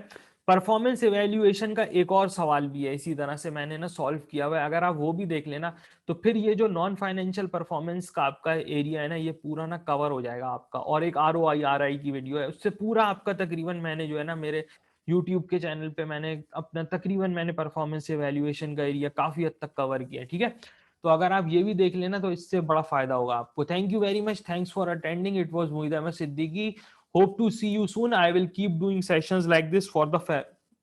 परफॉर्मेंस एवेल्युएशन का एक और सवाल भी है इसी तरह से मैंने ना सॉल्व किया हुआ है, अगर आप वो भी देख लेना तो फिर ये जो नॉन फाइनेंशियल परफॉर्मेंस का आपका एरिया है ना, ये पूरा ना कवर हो जाएगा आपका। और एक ROI RI की वीडियो है, उससे पूरा आपका तकरीबन मैंने जो है ना मेरे यूट्यूब के चैनल पे मैंने अपना तकरीबन मैंने परफॉर्मेंस एवेल्युएशन का एरिया काफी हद तक कवर किया है, ठीक है। तो अगर आप ये भी देख लेना तो इससे बड़ा फायदा होगा आपको। Thank you very much, thanks for attending. It was Muhid Ahmed Siddiqui. Hope to see you soon. I will keep doing sessions like this for the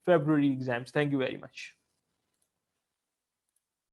February exams. Thank you very much.